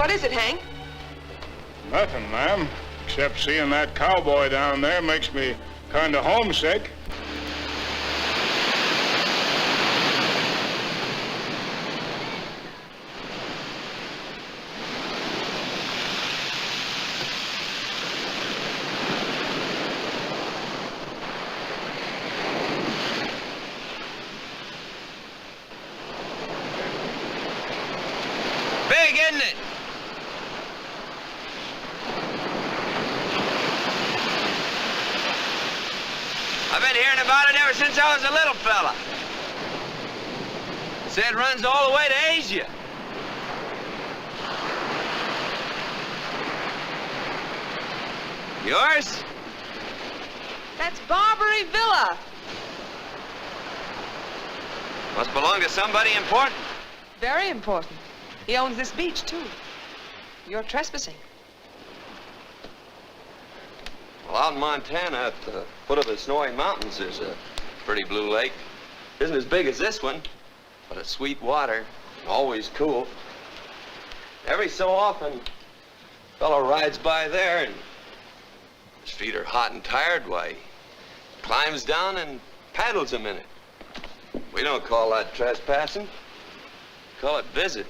What is it, Hank? Nothing, ma'am. Except seeing that cowboy down there makes me kind of homesick. Big, isn't it? I've been hearing about it ever since I was a little fella. Say it runs all the way to Asia. Yours? That's Barbary Villa. Must belong to somebody important. Very important. He owns this beach, too. You're trespassing. Well, out in Montana, at the foot of the Snowy Mountains, there's a pretty blue lake. Isn't as big as this one, but it's sweet water, and always cool. Every so often, a fellow rides by there, and his feet are hot and tired. Why, he climbs down and paddles a minute. We don't call that trespassing. We call it visit.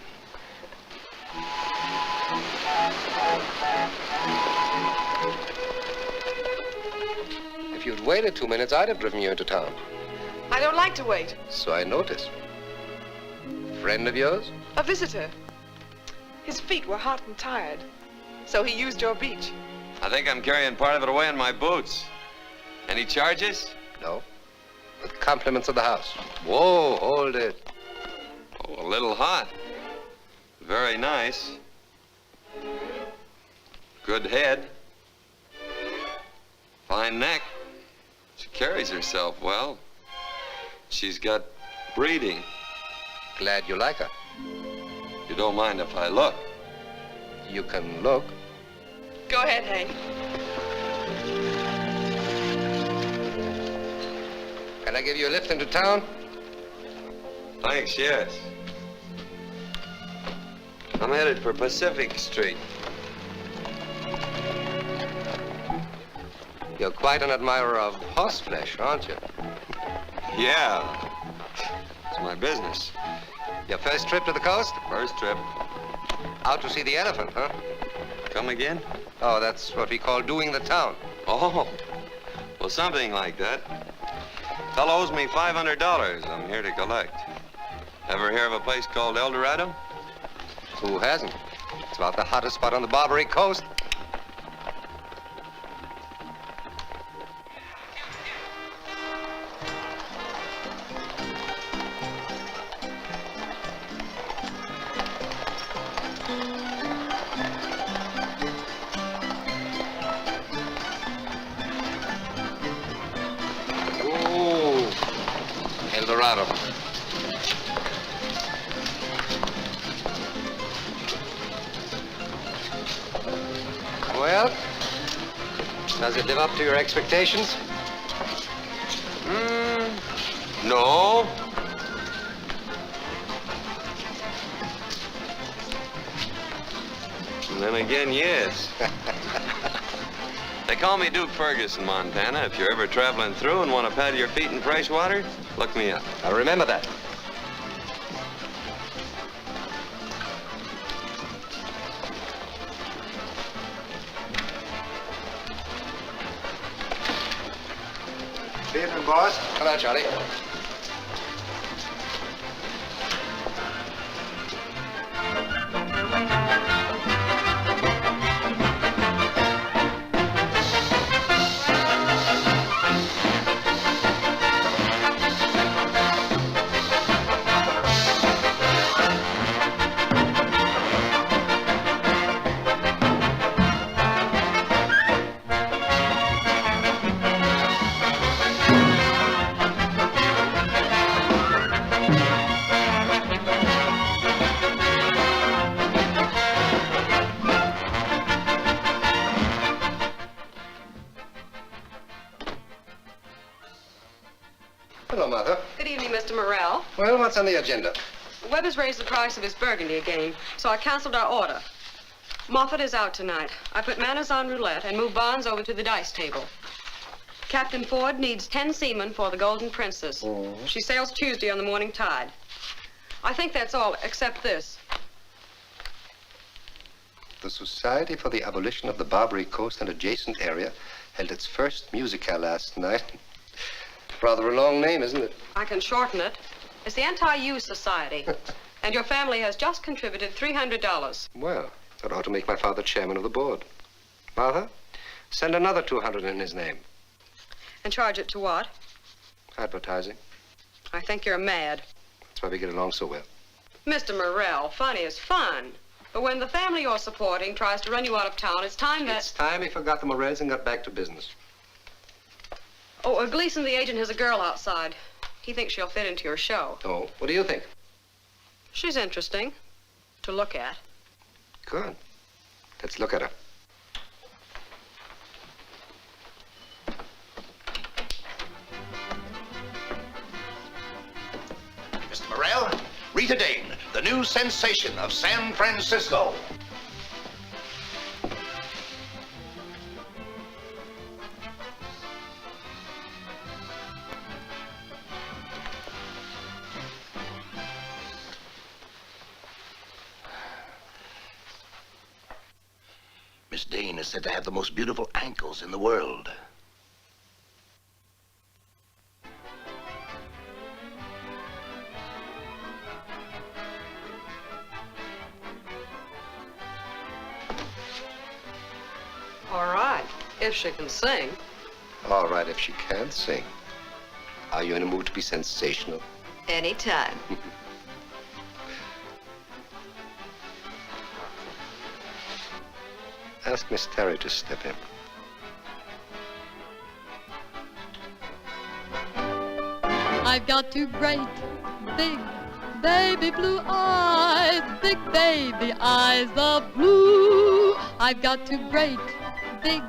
If you'd waited 2 minutes, I'd have driven you into town. I don't like to wait. So I noticed. Friend of yours? A visitor. His feet were hot and tired, so he used your beach. I think I'm carrying part of it away in my boots. Any charges? No. With compliments of the house. Whoa, hold it. Oh, a little hot. Very nice. Good head. Fine neck. She carries herself well. She's got breeding. Glad you like her. You don't mind if I look? You can look. Go ahead, Hank. Can I give you a lift into town? Thanks, yes. I'm headed for Pacific Street. You're quite an admirer of horseflesh, aren't you? Yeah. It's my business. Your first trip to the coast? First trip. Out to see the elephant, huh? Come again? Oh, that's what we call doing the town. Oh, well, something like that. Fellow owes me $500. I'm here to collect. Ever hear of a place called El Dorado? Who hasn't? It's about the hottest spot on the Barbary coast. El Dorado. Well, does it live up to your expectations? No. And then again, yes. They call me Duke Ferguson, Montana. If you're ever traveling through and want to paddle your feet in fresh water, look me up. I'll remember that. Evening, boss. Come on, Charlie. Hello, Martha. Good evening, Mr. Morrell. Well, what's on the agenda? Weber's raised the price of his burgundy again, so I canceled our order. Moffat is out tonight. I put Manners on roulette and moved Barnes over to the dice table. Captain Ford needs 10 seamen for the Golden Princess. She sails Tuesday on the morning tide. I think that's all, except this. The Society for the Abolition of the Barbary Coast and adjacent area held its first musicale last night. Rather a long name, isn't it? I can shorten it. It's the Anti-Use Society. And your family has just contributed $300. Well, that ought to make my father chairman of the board. Martha, send another 200 in his name. And charge it to what? Advertising. I think you're mad. That's why we get along so well. Mr. Morrell, fun is fun. But when the family you're supporting tries to run you out of town, it's time that... It's time he forgot the Morels and got back to business. Oh, Gleason, the agent, has a girl outside. He thinks she'll fit into your show. Oh, what do you think? She's interesting to look at. Good. Let's look at her. Mr. Morrell, Rita Dane, the new sensation of San Francisco. Miss Dane is said to have the most beautiful ankles in the world. All right, if she can sing. All right, if she can't sing. Are you in a mood to be sensational? Anytime. Ask Miss Terry to step in. I've got two great, big, baby blue eyes, big baby eyes of blue. I've got two great, big,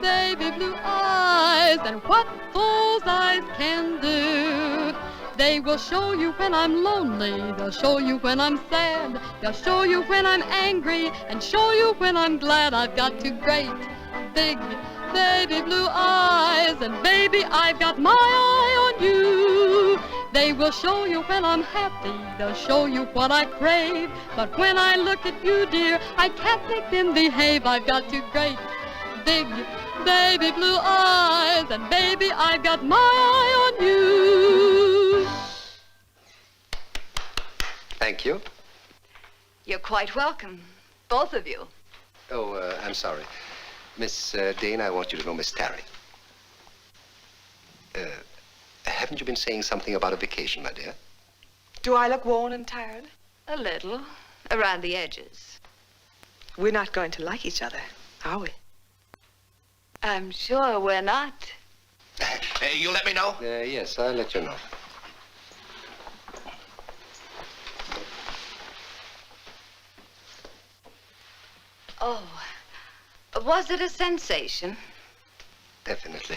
baby blue eyes, and what those eyes can do. They will show you when I'm lonely, they'll show you when I'm sad, they'll show you when I'm angry, and show you when I'm glad. I've got two great, big, baby blue eyes, and baby, I've got my eye on you. They will show you when I'm happy, they'll show you what I crave, but when I look at you, dear, I can't make them behave. I've got two great, big, baby blue eyes, and baby, I've got my eye on you. Thank you. You're quite welcome, both of you. Oh, I'm sorry. Miss Dane, I want you to know Miss Terry. Haven't you been saying something about a vacation, my dear? Do I look worn and tired? A little, around the edges. We're not going to like each other, are we? I'm sure we're not. You let me know? Yes, I'll let you know. Oh, was it a sensation? Definitely.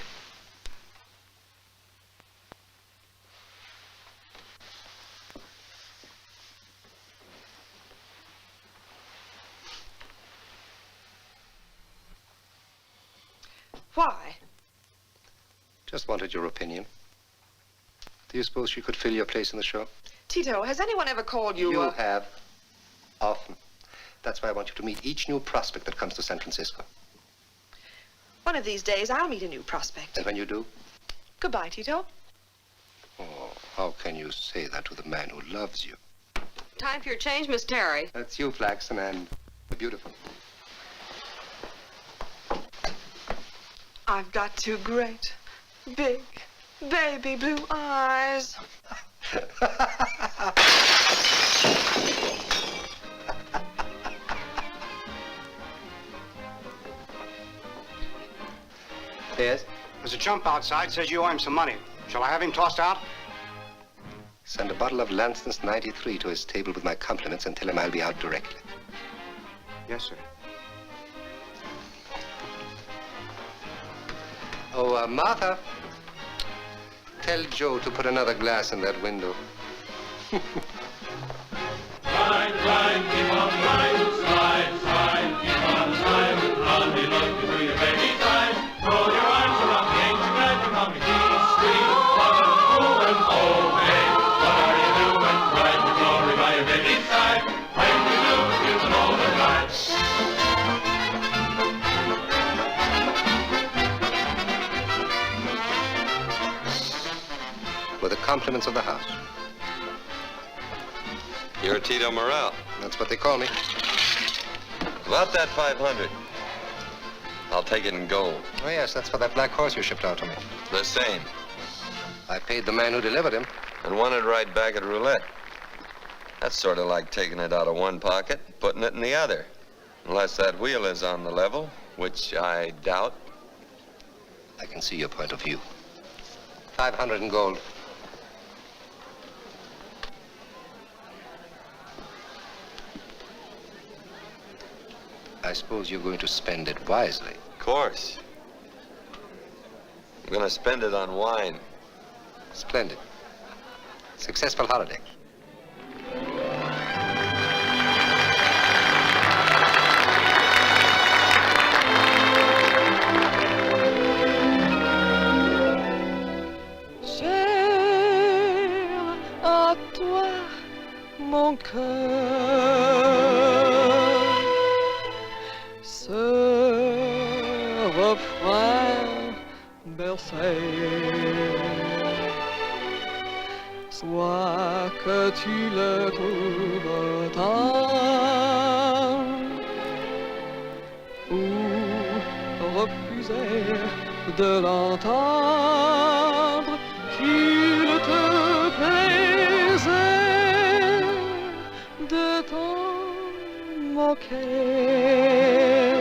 Why? Just wanted your opinion. Do you suppose she could fill your place in the show? Tito, has anyone ever called you? You have. Often. That's why I want you to meet each new prospect that comes to San Francisco. One of these days, I'll meet a new prospect. And when you do? Goodbye, Tito. Oh, how can you say that to the man who loves you? Time for your change, Miss Terry. That's you, Flaxen, and the beautiful. I've got two great, big, baby blue eyes. Yes? There's a chump outside, says you owe him some money. Shall I have him tossed out? Send a bottle of Lanston's 93 to his table with my compliments and tell him I'll be out directly. Yes, sir. Oh, Martha, tell Joe to put another glass in that window. Slide, slide, keep on slide, slide, slide, keep compliments of the house. You're Tito Morel. That's what they call me. About that 500. I'll take it in gold. Oh, yes, that's for that black horse you shipped out to me. The same. I paid the man who delivered him. And won it right back at roulette. That's sort of like taking it out of one pocket and putting it in the other. Unless that wheel is on the level, which I doubt. I can see your point of view. 500 in gold. I suppose you're going to spend it wisely. Of course. I'm gonna spend it on wine. Splendid. Successful holiday. Cher à toi, mon cœur, ce refrain bercé. Soit que tu le trouves tendre ou refuser de l'entendre, qu'il te plaisait de t'en moquer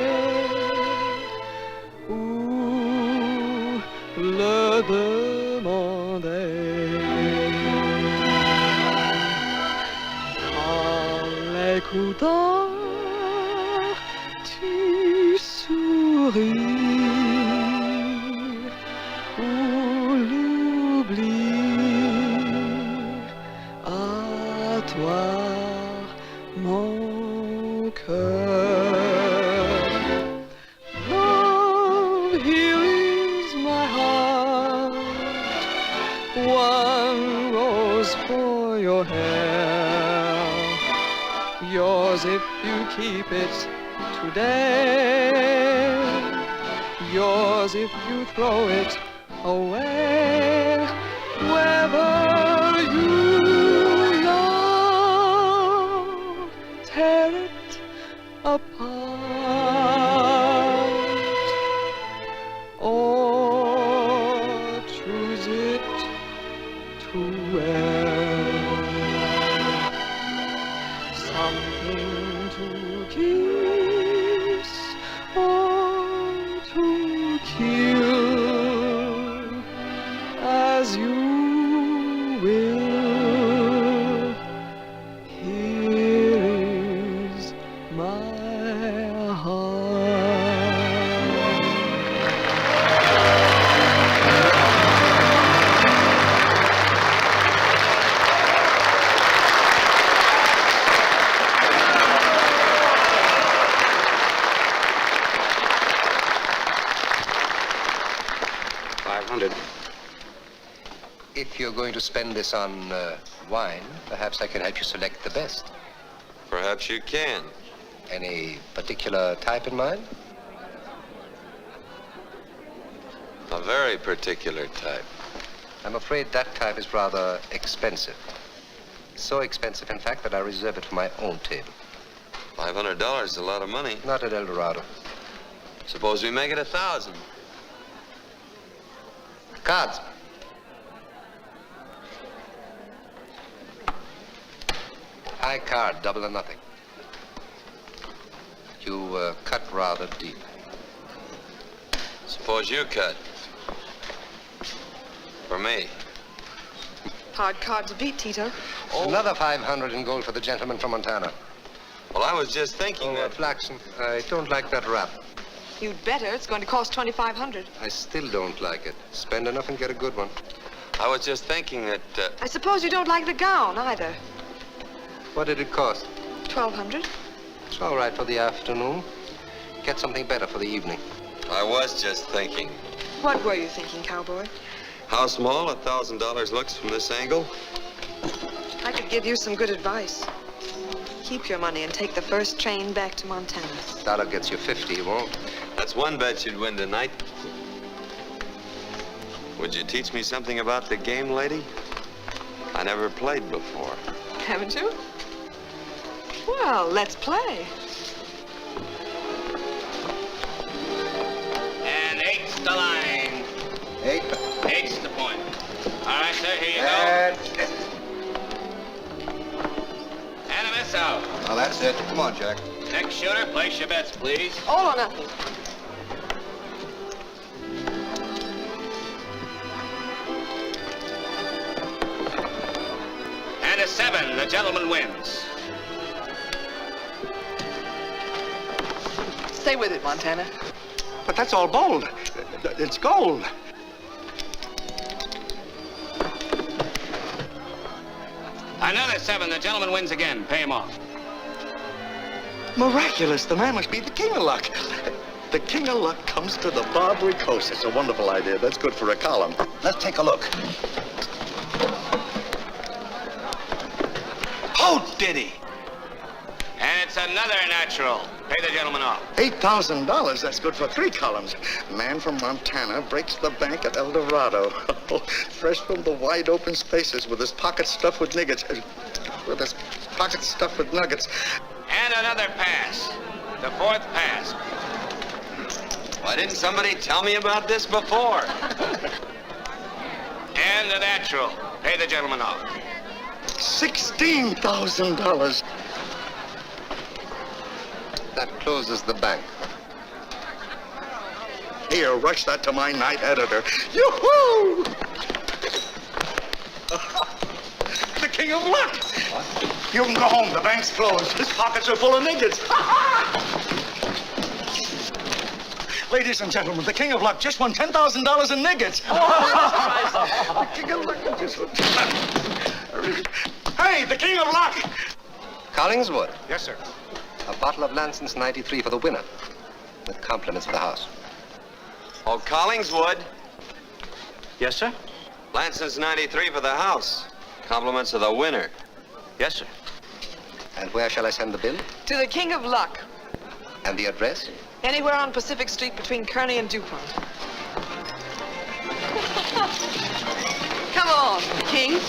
ou le demander. Écoutant, tu souris ou l'oubli à toi, mon cœur. Love, here is my heart, one rose for your hair. Yours if you keep it today, yours if you throw it away. Whether you love, tear it apart, or choose it to wear. Something to kiss or to kill, as you will. Here is my heart. If you're going to spend this on wine, perhaps I can help you select the best. Perhaps you can. Any particular type in mind? A very particular type. I'm afraid that type is rather expensive. So expensive, in fact, that I reserve it for my own table. $500 is a lot of money. Not at El Dorado. Suppose we make it 1,000. Cards. High card, double or nothing. You cut rather deep. Suppose you cut. For me. Hard card to beat, Tito. Another 500 in gold for the gentleman from Montana. Well, I was just thinking that... Flaxen, I don't like that wrap. You'd better. It's going to cost $2,500. I still don't like it. Spend enough and get a good one. I was just thinking that... I suppose you don't like the gown either. What did it cost? $1,200. It's all right for the afternoon. Get something better for the evening. I was just thinking. What were you thinking, cowboy? How small $1,000 looks from this angle? I could give you some good advice. Keep your money and take the first train back to Montana. Dollar gets you 50, you won't. That's one bet you'd win tonight. Would you teach me something about the game, lady? I never played before. Haven't you? Well, let's play. And 8's the line. 8. 8's the point. All right, sir, here you go. And a miss out. Well, that's it. Come on, Jack. Next shooter, place your bets, please. All or nothing. And a 7, the gentleman wins. Stay with it, Montana. But that's all bold. It's gold. Another 7, the gentleman wins again. Pay him off. Miraculous. The man must be the king of luck. The king of luck comes to the Barbary coast. It's a wonderful idea. That's good for a column. Let's take a look. Oh, did he? And it's another natural. Pay the gentleman off. $8,000. That's good for 3 columns. Man from Montana breaks the bank at El Dorado. Fresh from the wide open spaces with his pockets stuffed with nuggets. With his pockets stuffed with nuggets. And another pass. The 4th pass. Why didn't somebody tell me about this before? And a natural. Pay the gentleman off. $16,000. That closes the bank. Here, rush that to my night editor. Yoo-hoo! The king of luck. You can go home. The bank's closed. His pockets are full of niggets. Ladies and gentlemen, the king of luck just won $10,000 in niggets. The king of luck just won. Hey, the king of luck. Collingswood, Yes, sir. a bottle of Lanson's 93 for the winner. With compliments of the house. Oh, Collingswood. Yes, sir. Lanson's 93 for the house. Compliments of the winner. Yes, sir. And where shall I send the bill? To the King of Luck. And the address? Anywhere on Pacific Street between Kearney and DuPont. Come on, King.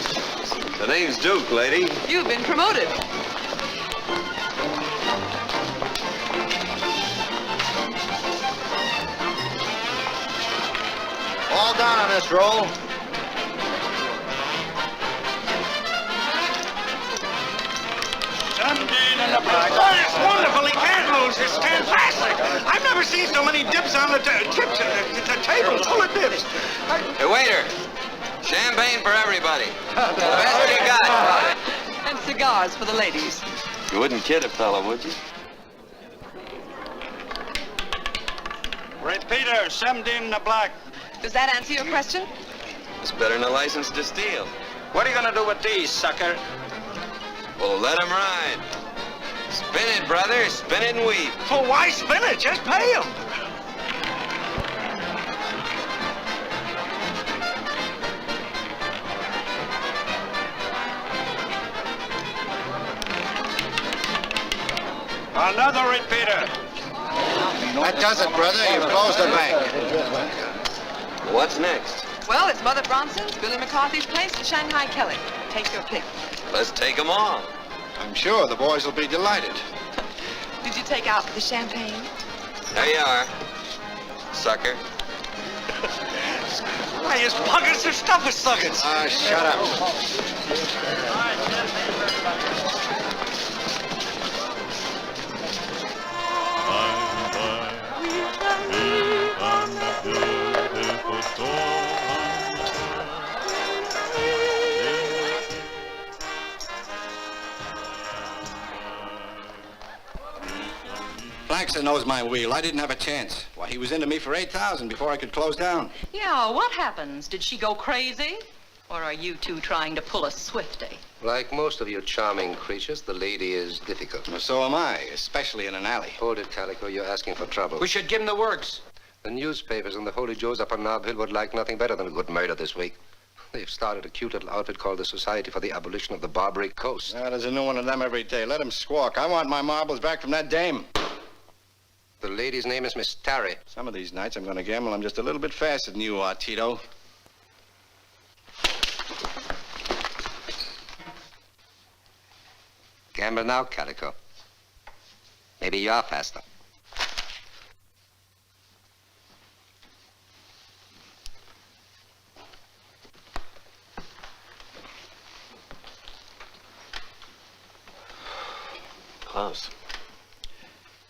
The name's Duke, lady. You've been promoted. All down on this roll. Oh, it's wonderful. He can't lose. It's fantastic. I've never seen so many dips on the tips. The table's full of dips. Hey, waiter. Champagne for everybody. The best you got. And cigars for the ladies. You wouldn't kid a fella, would you? Repeater, 17 in the black. Does that answer your question? It's better than a license to steal. What are you gonna do with these, sucker? Well, let him ride. Spin it, brother. Spin it and weep. Well, why spin it? Just pay him. Another repeater. That does it, brother. You've closed the bank. What's next? Well, it's Mother Bronson's, Billy McCarthy's place, and Shanghai Kelly. Take your pick. Let's take them all. I'm sure the boys will be delighted. Did you take out the champagne? There you are, sucker. Why, his pockets are stuffed with nuggets. Shut up. Blackson knows my wheel. I didn't have a chance. Why, he was into me for $8,000 before I could close down. Yeah, what happens? Did she go crazy? Or are you two trying to pull a Swifty? Like most of you charming creatures, the lady is difficult. Well, so am I, especially in an alley. Hold it, Calico. You're asking for trouble. We should give him the works. The newspapers and the Holy Joes up on Nob Hill would like nothing better than a good murder this week. They've started a cute little outfit called the Society for the Abolition of the Barbary Coast. There's a new one of them every day. Let him squawk. I want my marbles back from that dame. The lady's name is Miss Tarry. Some of these nights I'm going to gamble I'm just a little bit faster than you are, Tito. Gamble now, Calico. Maybe you're faster. Close.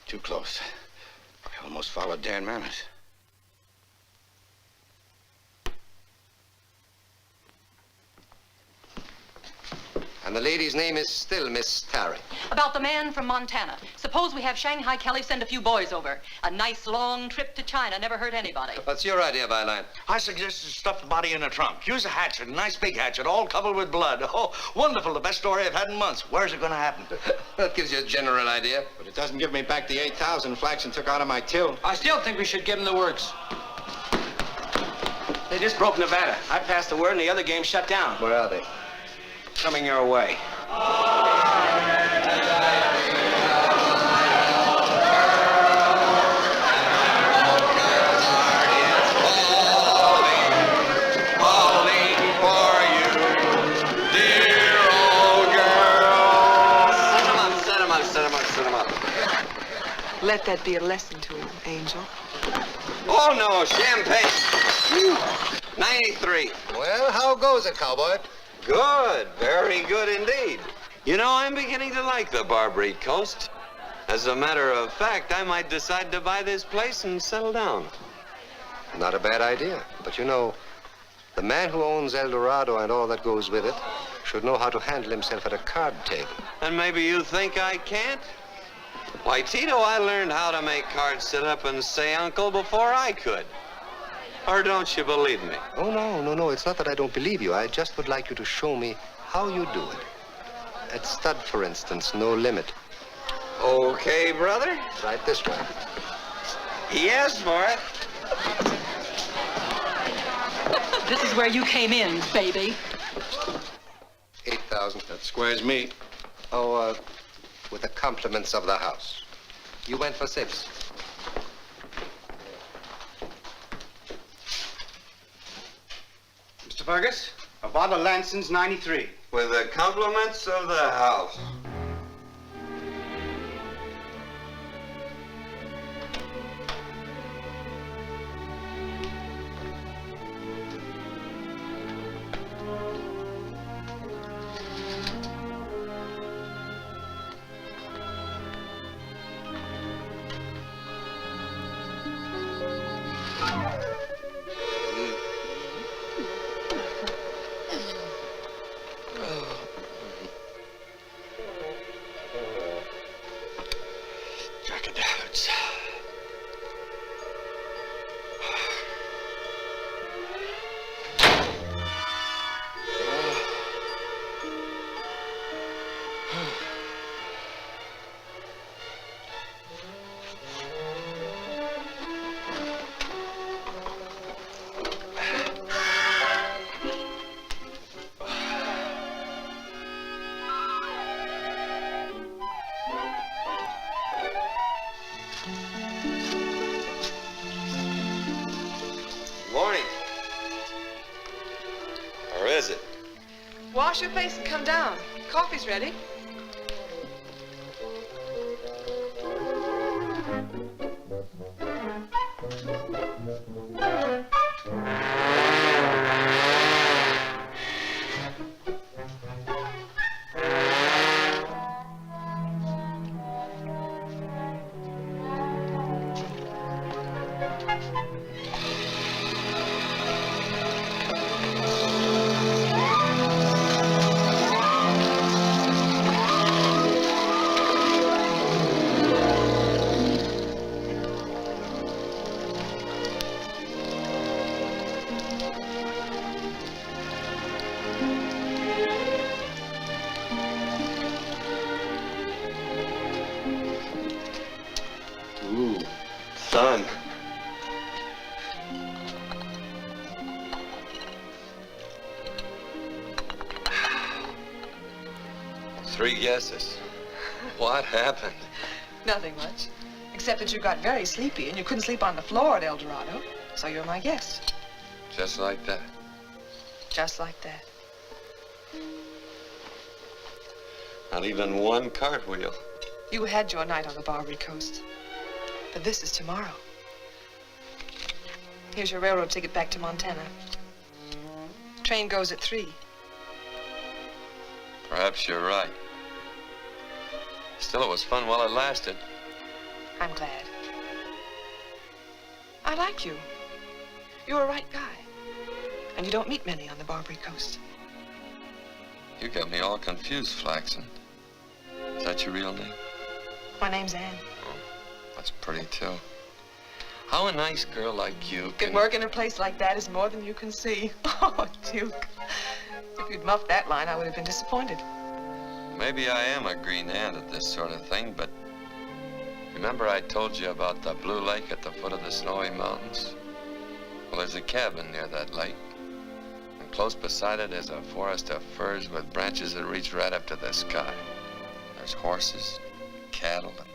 Too close. I almost followed Dan Manners. And the lady's name is still Miss Tarry. About the man from Montana. Suppose we have Shanghai Kelly send a few boys over. A nice long trip to China never hurt anybody. What's your idea, Byline? I suggested stuff the body in a trunk. Use a hatchet, a nice big hatchet, all covered with blood. Oh, wonderful. The best story I've had in months. Where's it going to happen? That gives you a general idea. But it doesn't give me back the 8,000 Flaxen took out of my till. I still think we should give them the works. They just broke Nevada. I passed the word and the other game shut down. Where are they? Coming your way. Let that be a lesson to him, Angel. Oh, no, champagne. 93. Well, how goes it, cowboy? Good, very good indeed. You know, I'm beginning to like the Barbary coast. As a matter of fact, I might decide to buy this place and settle down. Not a bad idea. But you know, the man who owns El Dorado and all that goes with it should know how to handle himself at a card table. And maybe you think I can't? Why, Tito, I learned how to make cards sit up and say uncle before I could. Or don't you believe me? Oh, no. It's not that I don't believe you. I just would like you to show me how you do it. At stud, for instance, no limit. Okay, brother. Right this way. He asked for it. This is where you came in, baby. 8,000. That squares me. Oh, with the compliments of the house. You went for 6. Mr. Fergus, a bottle of Lanson's 93. With the compliments of the house. Morning. Or is it? Wash your face and come down. Coffee's ready. Son. Three guesses. What happened? Nothing much. Except that you got very sleepy and you couldn't sleep on the floor at El Dorado. So you're my guest. Just like that. Just like that. Not even one cartwheel. You had your night on the Barbary coast. But this is tomorrow. Here's your railroad ticket back to Montana. Train goes at 3. Perhaps you're right. Still, it was fun while it lasted. I'm glad. I like you. You're a right guy. And you don't meet many on the Barbary coast. You got me all confused, Flaxen. Is that your real name? My name's Anne. Oh, that's pretty, too. How a nice girl like you can... Good work in a place like that is more than you can see. Oh, Duke. If you'd muffed that line, I would have been disappointed. Maybe I am a green hand at this sort of thing, but... Remember I told you about the blue lake at the foot of the snowy mountains? Well, there's a cabin near that lake. And close beside it is a forest of firs with branches that reach right up to the sky. There's horses, cattle, and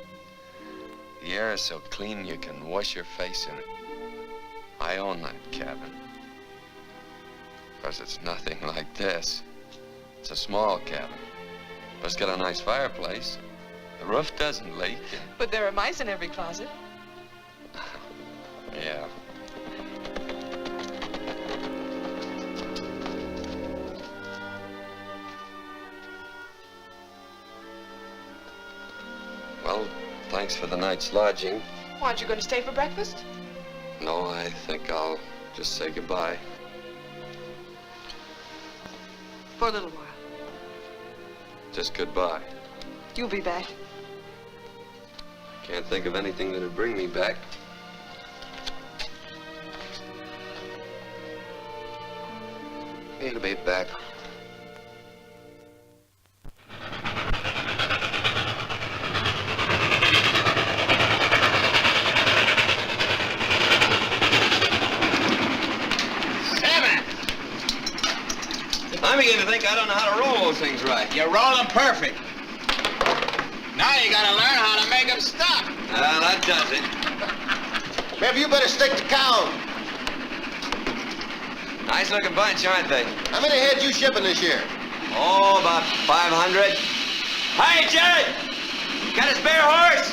the air is so clean you can wash your face in it. I own that cabin. Because it's nothing like this. It's a small cabin. But it's got a nice fireplace. The roof doesn't leak. But there are mice in every closet. Yeah. Well, thanks for the night's lodging. Why, aren't you going to stay for breakfast? No, I think I'll just say goodbye. For a little while. Just goodbye. You'll be back. Can't think of anything that'd bring me back. He'll be back. I'm beginning to think I don't know how to roll those things right. You're rolling perfect. Now you gotta learn how to make them stop. That does it. Maybe you better stick to cows. Nice looking bunch, aren't they? How many heads you shipping this year? Oh, about 500. Hey, Jerry! Got a spare horse?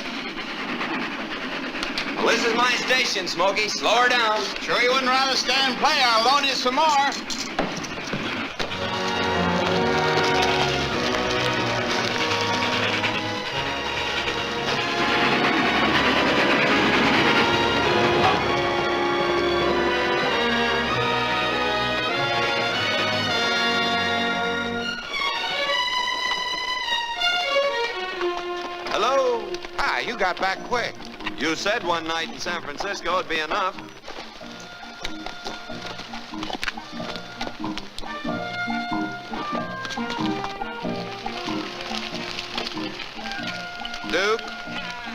Well, this is my station, Smokey. Slow her down. Sure you wouldn't rather stay and play? I'll loan you some more. Hello? Ah, you got back quick. You said one night in San Francisco would be enough. Duke,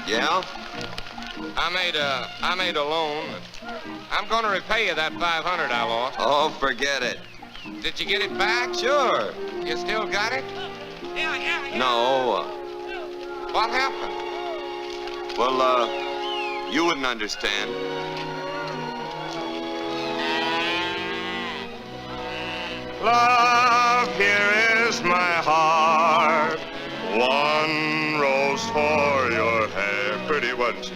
Yeah? I made a loan. I'm gonna repay you that 500 I lost. Oh, forget it. Did you get it back? Sure. You still got it? No. What happened? Well, you wouldn't understand. Love, here is my heart. One rose for your hair. Pretty, wasn't she?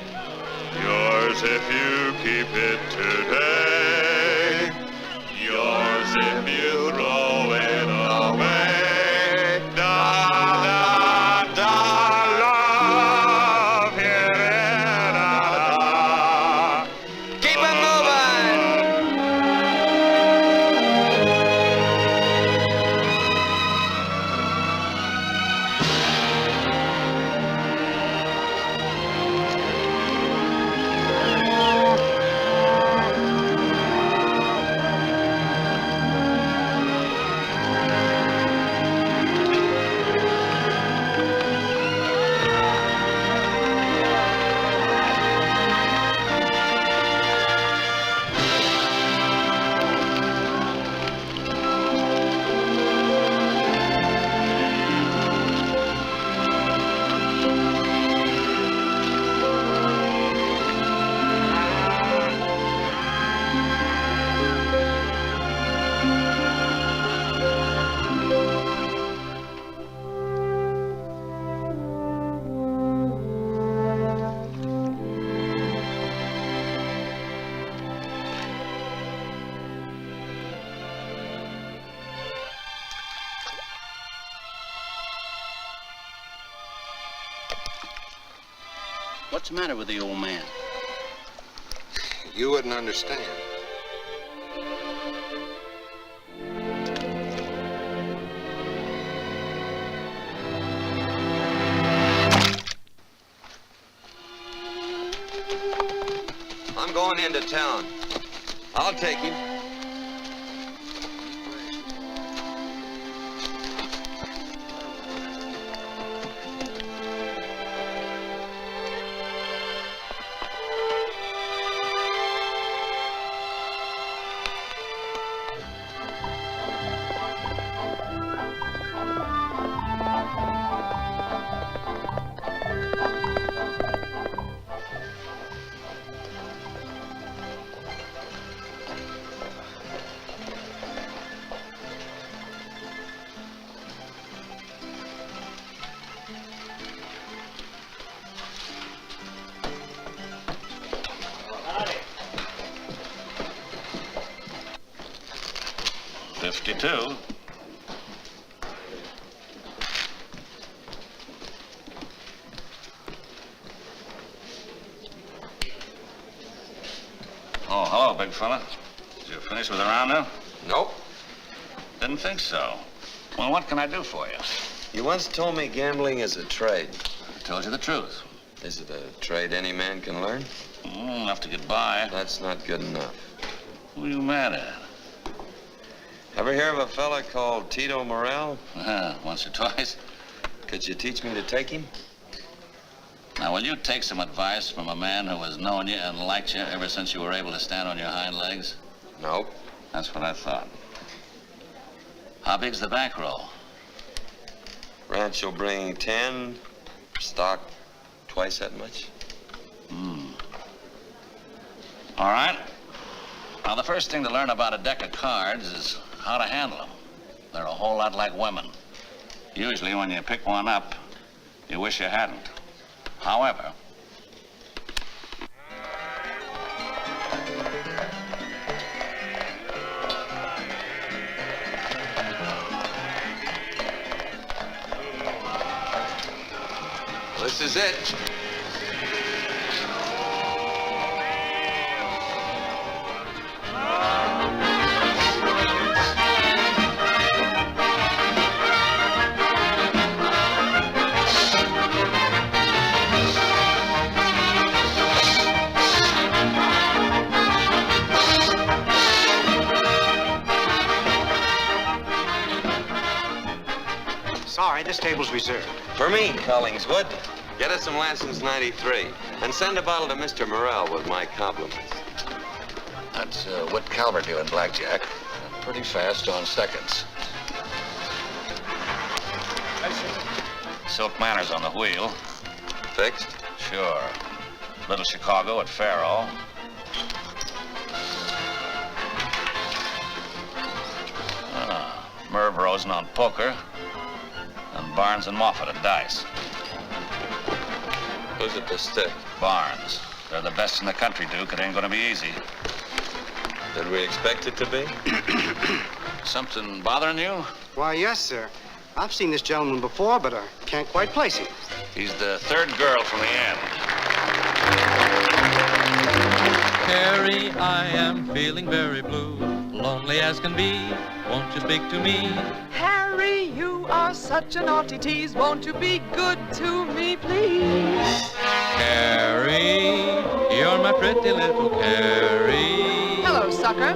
Yours if you keep it today. Yours if you throw it away. Da, da, da, love, here, da, da. Keep it moving! What's the matter with the old man? You wouldn't understand. I'm going into town. I'll take him. $52. Oh, hello, big fella. Did you finish with the round now? Nope. Didn't think so. Well, what can I do for you? You once told me gambling is a trade. I told you the truth. Is it a trade any man can learn? Enough to get by. That's not good enough. Who are you mad at? Ever hear of a fella called Tito Morel? Once or twice. Could you teach me to take him? Now, will you take some advice from a man who has known you and liked you ever since you were able to stand on your hind legs? Nope. That's what I thought. How big's the bankroll? Ranch will bring 10, stock twice that much. All right. Now, the first thing to learn about a deck of cards is how to handle them. They're a whole lot like women. Usually, when you pick one up, you wish you hadn't. However, This is it. Sorry, this table's reserved. For me, Collingswood. Get us some Lansing's 93. And send a bottle to Mr. Morel with my compliments. That's Whit Calvert doing blackjack. Pretty fast on seconds. Silk Manor's on the wheel. Fixed? Sure. Little Chicago at Faro. Merv Rosen on poker. And Barnes and Moffat at dice. Who's at the stick? Barnes. They're the best in the country, Duke. It ain't gonna be easy. Did we expect it to be? Something bothering you? Why, yes, sir. I've seen this gentleman before, but I can't quite place him. He's the third girl from the end. Harry, I am feeling very blue, lonely as can be. Won't you speak to me? Harry, you are such a naughty tease. Won't you be good to me, please? Harry, you're my pretty little Carrie. Hello, sucker.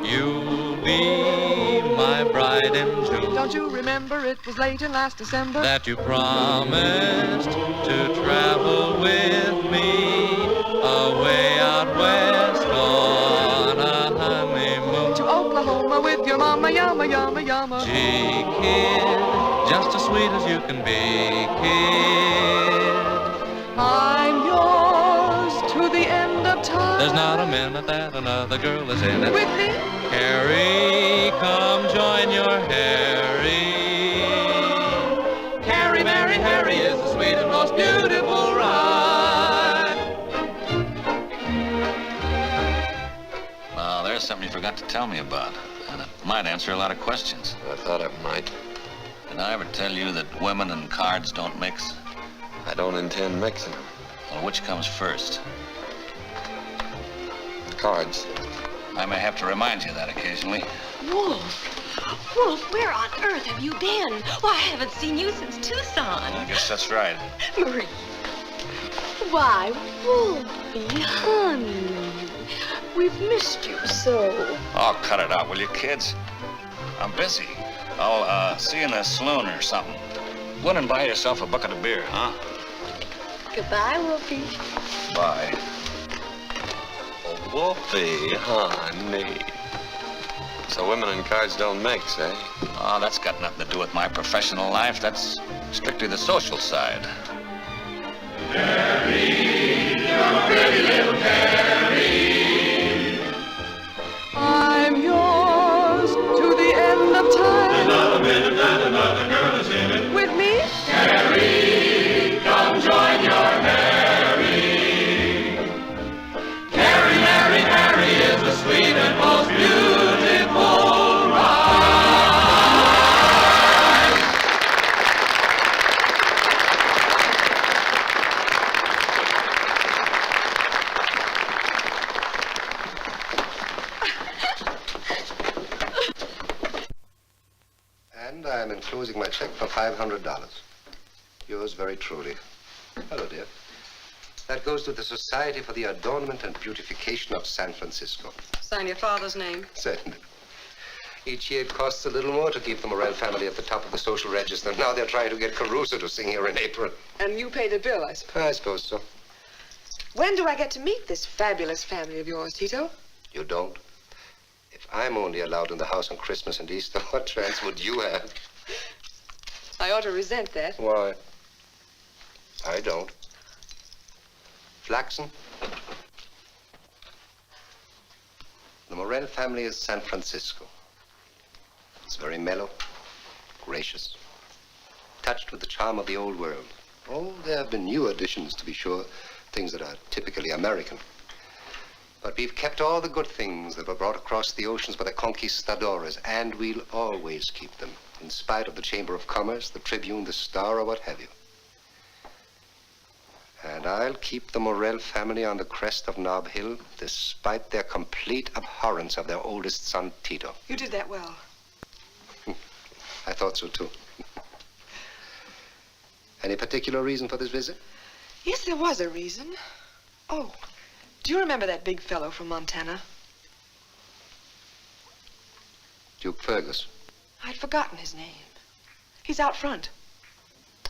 You'll be my bride in June. Don't you remember it was late in last December that you promised to travel with me away out west on a honeymoon to Oklahoma with your mama, yama, yama, yama. Gee, kid, just as sweet as you can be, kid. I'm yours to the end of time. There's not a minute that another girl is in it. With me? Harry, come join your Harry. Harry, marry Harry is the sweet and most beautiful ride. Well, there's something you forgot to tell me about, and it might answer a lot of questions. I thought it might. Did I ever tell you that women and cards don't mix? I don't intend mixing them. Well, which comes first? Cards. I may have to remind you that occasionally. Wolf! Wolf, where on earth have you been? Why, I haven't seen you since Tucson. I guess that's right. Marie. Why, Wolfie, honey. We've missed you so. Oh, cut it out, will you, kids? I'm busy. I'll see you in the saloon or something. Go in and buy yourself a bucket of beer, huh? Goodbye, Wolfie. Bye. Oh, Wolfie, honey. So women and cards don't mix, eh? Oh, that's got nothing to do with my professional life. That's strictly the social side. Carrie, you're pretty little Carrie. I'm yours to the end of time. Another minute and another girl is in it. With me? Carrie, come join your Harry. Carrie, Harry, Harry is the sweet and most beautiful ride. And I'm enclosing my check for $500. Yours very truly. Hello, dear. That goes to the Society for the Adornment and Beautification of San Francisco. Sign your father's name. Certainly. Each year it costs a little more to keep the Morel family at the top of the social register. Now they're trying to get Caruso to sing here in April. And you pay the bill, I suppose. I suppose so. When do I get to meet this fabulous family of yours, Tito? You don't? If I'm only allowed in the house on Christmas and Easter, what chance would you have? I ought to resent that. Why? I don't. Flaxen? The Morel family is San Francisco. It's very mellow, gracious, touched with the charm of the old world. Oh, there have been new additions, to be sure, things that are typically American. But we've kept all the good things that were brought across the oceans by the conquistadores, and we'll always keep them, in spite of the Chamber of Commerce, the Tribune, the Star, or what have you. And I'll keep the Morel family on the crest of Nob Hill, despite their complete abhorrence of their oldest son, Tito. You did that well. I thought so, too. Any particular reason for this visit? Yes, there was a reason. Oh, do you remember that big fellow from Montana? Duke Fergus. I'd forgotten his name. He's out front.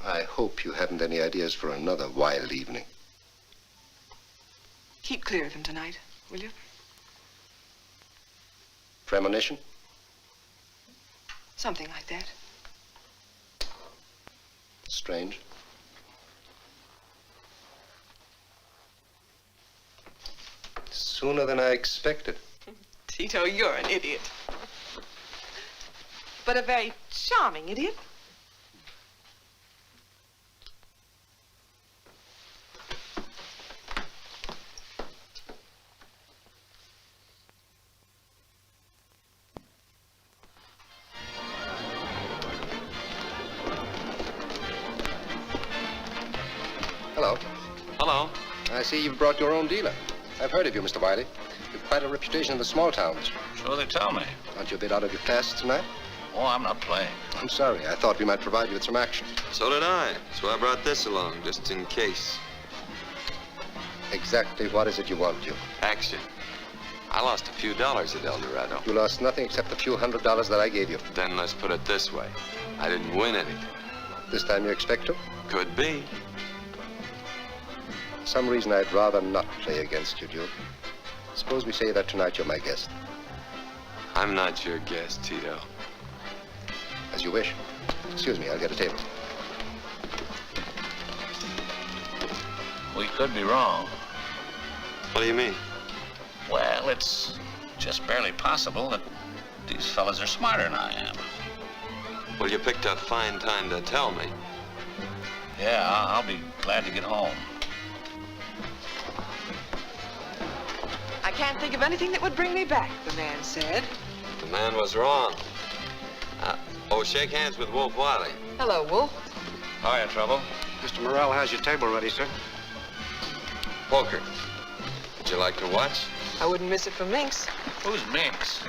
I hope you haven't any ideas for another wild evening. Keep clear of him tonight, will you? Premonition? Something like that. Strange. Sooner than I expected. Tito, you're an idiot. But a very charming idiot. Hello. Hello. I see you've brought your own dealer. I've heard of you, Mr. Wiley. You've quite a reputation in the small towns. So they tell me. Aren't you a bit out of your class tonight? Oh, I'm not playing. I'm sorry. I thought we might provide you with some action. So did I. So I brought this along, just in case. Exactly what is it you want, Duke? Action. I lost a few dollars at El Dorado. You lost nothing except the few $100 that I gave you. Then let's put it this way. I didn't win anything. This time you expect to? Could be. For some reason, I'd rather not play against you, Duke. Suppose we say that tonight you're my guest. I'm not your guest, Tito. As you wish. Excuse me, I'll get a table. We could be wrong. What do you mean? Well, it's just barely possible that these fellas are smarter than I am. Well, you picked a fine time to tell me. Yeah, I'll be glad to get home. I can't think of anything that would bring me back, the man said. The man was wrong. Shake hands with Wolf Wiley. Hello, Wolf. Hiya, Trouble. Mr. Morel has your table ready, sir. Poker. Would you like to watch? I wouldn't miss it for Minx. Who's Minx?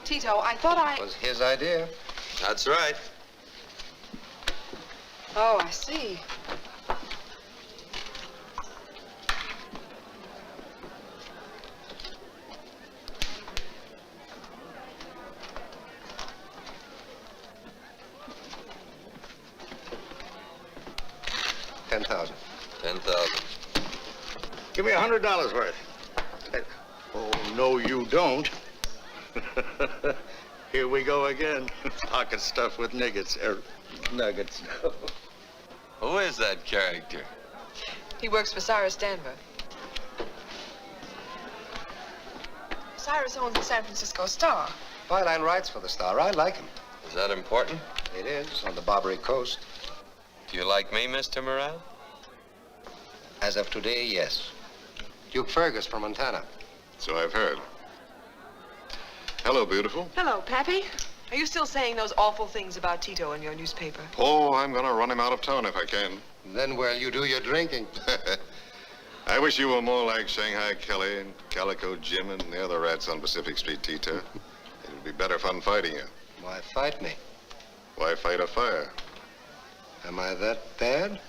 Tito, I thought It was his idea. That's right. Oh, I see. $10,000. 10,000. Give me $100 worth. Oh, no, you don't. Here we go again. Pocket stuff with nuggets. Nuggets. Who is that character? He works for Cyrus Danver. Cyrus owns the San Francisco Star. Byline writes for the Star. I like him. Is that important? It is, on the Barbary coast. Do you like me, Mr. Morrell? As of today, yes. Duke Fergus from Montana. So I've heard. Hello, beautiful. Hello, Pappy. Are you still saying those awful things about Tito in your newspaper? Oh, I'm gonna run him out of town if I can. Then where'll you do your drinking? I wish you were more like Shanghai Kelly and Calico Jim and the other rats on Pacific Street, Tito. It would be better fun fighting you. Why fight me? Why fight a fire? Am I that bad?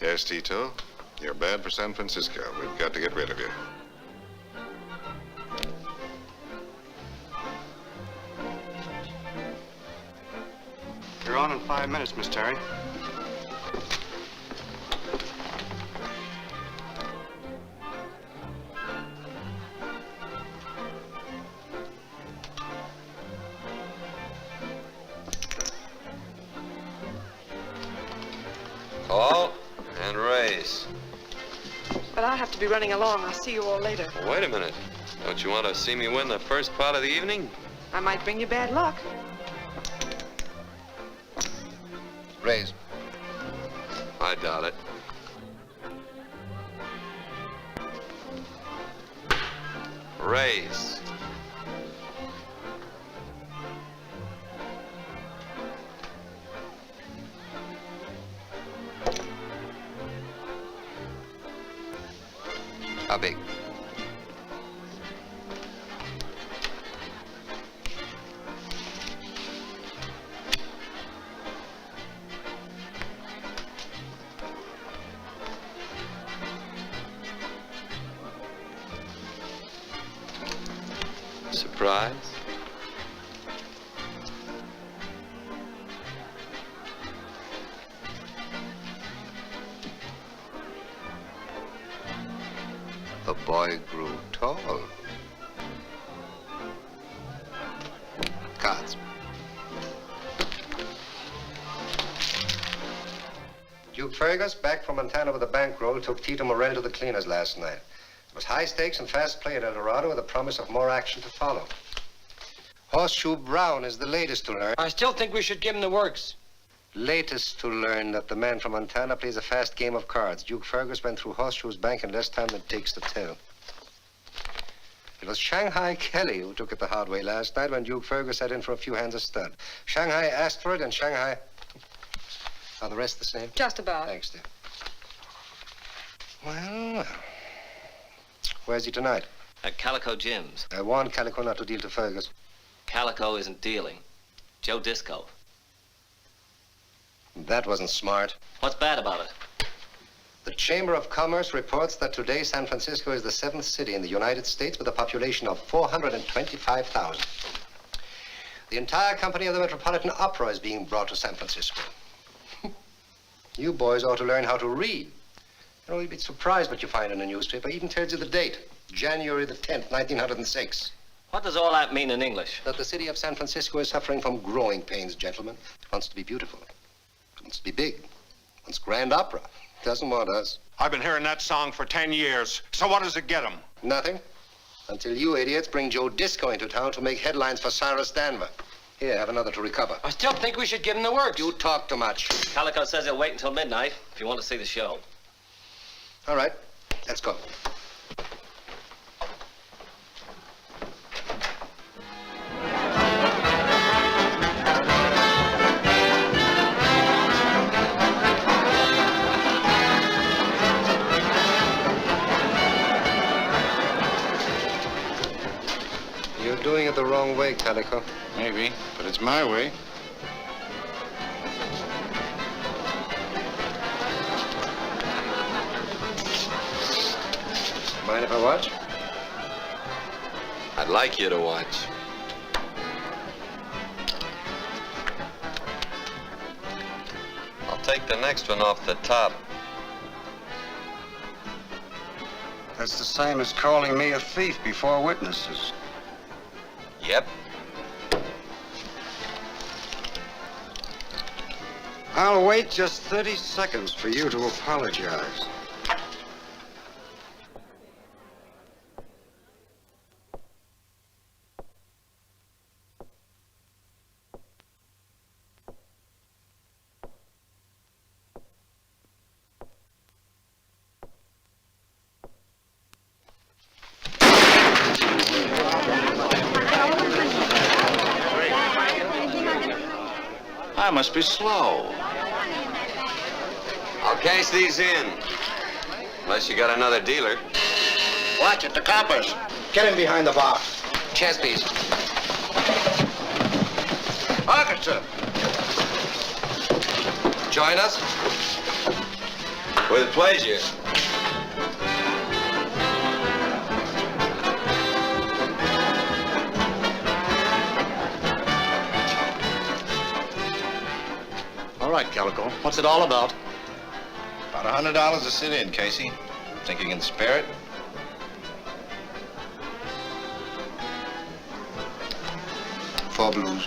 Yes, Tito. You're bad for San Francisco. We've got to get rid of you. You're on in 5 minutes, Miss Terry. Call and raise. But I'll have to be running along. I'll see you all later. Well, wait a minute. Don't you want to see me win the first part of the evening? I might bring you bad luck. Raise. I doubt it. Raise. How big? Surprise. The boy grew tall. Cards. Duke Fergus, back from Montana with a bankroll, took Tito Morrell to the cleaners last night. It was high stakes and fast play at El Dorado with a promise of more action to follow. Horseshoe Brown is the latest to learn. I still think we should give him the works. Latest to learn that the man from Montana plays a fast game of cards. Duke Fergus went through Horseshoe's bank in less time than it takes to tell. It was Shanghai Kelly who took it the hard way last night when Duke Fergus sat in for a few hands of stud. Shanghai asked for it, and Shanghai... Are the rest the same? Just about. Thanks, dear. Well. Where's he tonight? At Calico Jim's. I warned Calico not to deal to Fergus. Calico isn't dealing. Joe Disco. That wasn't smart. What's bad about it? The Chamber of Commerce reports that today San Francisco is the 7th city in the United States with a population of 425,000. The entire company of the Metropolitan Opera is being brought to San Francisco. You boys ought to learn how to read. You know, you'd be surprised what you find in a newspaper. It even tells you the date, January the 10th, 1906. What does all that mean in English? That the city of San Francisco is suffering from growing pains, gentlemen. It wants to be beautiful. It wants to be big. It wants grand opera. It doesn't want us. I've been hearing that song for 10 years. So what does it get them? Nothing. Until you idiots bring Joe Disco into town to make headlines for Cyrus Danver. Here, have another to recover. I still think we should give him the works. You talk too much. Calico says he'll wait until midnight if you want to see the show. All right, let's go. You're doing it the wrong way, Calico. Maybe, but it's my way. Mind if I watch? I'd like you to watch. I'll take the next one off the top. That's the same as calling me a thief before witnesses. Yep. I'll wait just 30 seconds for you to apologize. I must be slow. I'll cash these in. Unless you got another dealer. Watch it, the coppers. Get him behind the bar. Chess piece. Orchestra. Join us? With pleasure. All right, Calico. What's it all about? About $100 to sit in, Casey. Think you can spare it? Four blues.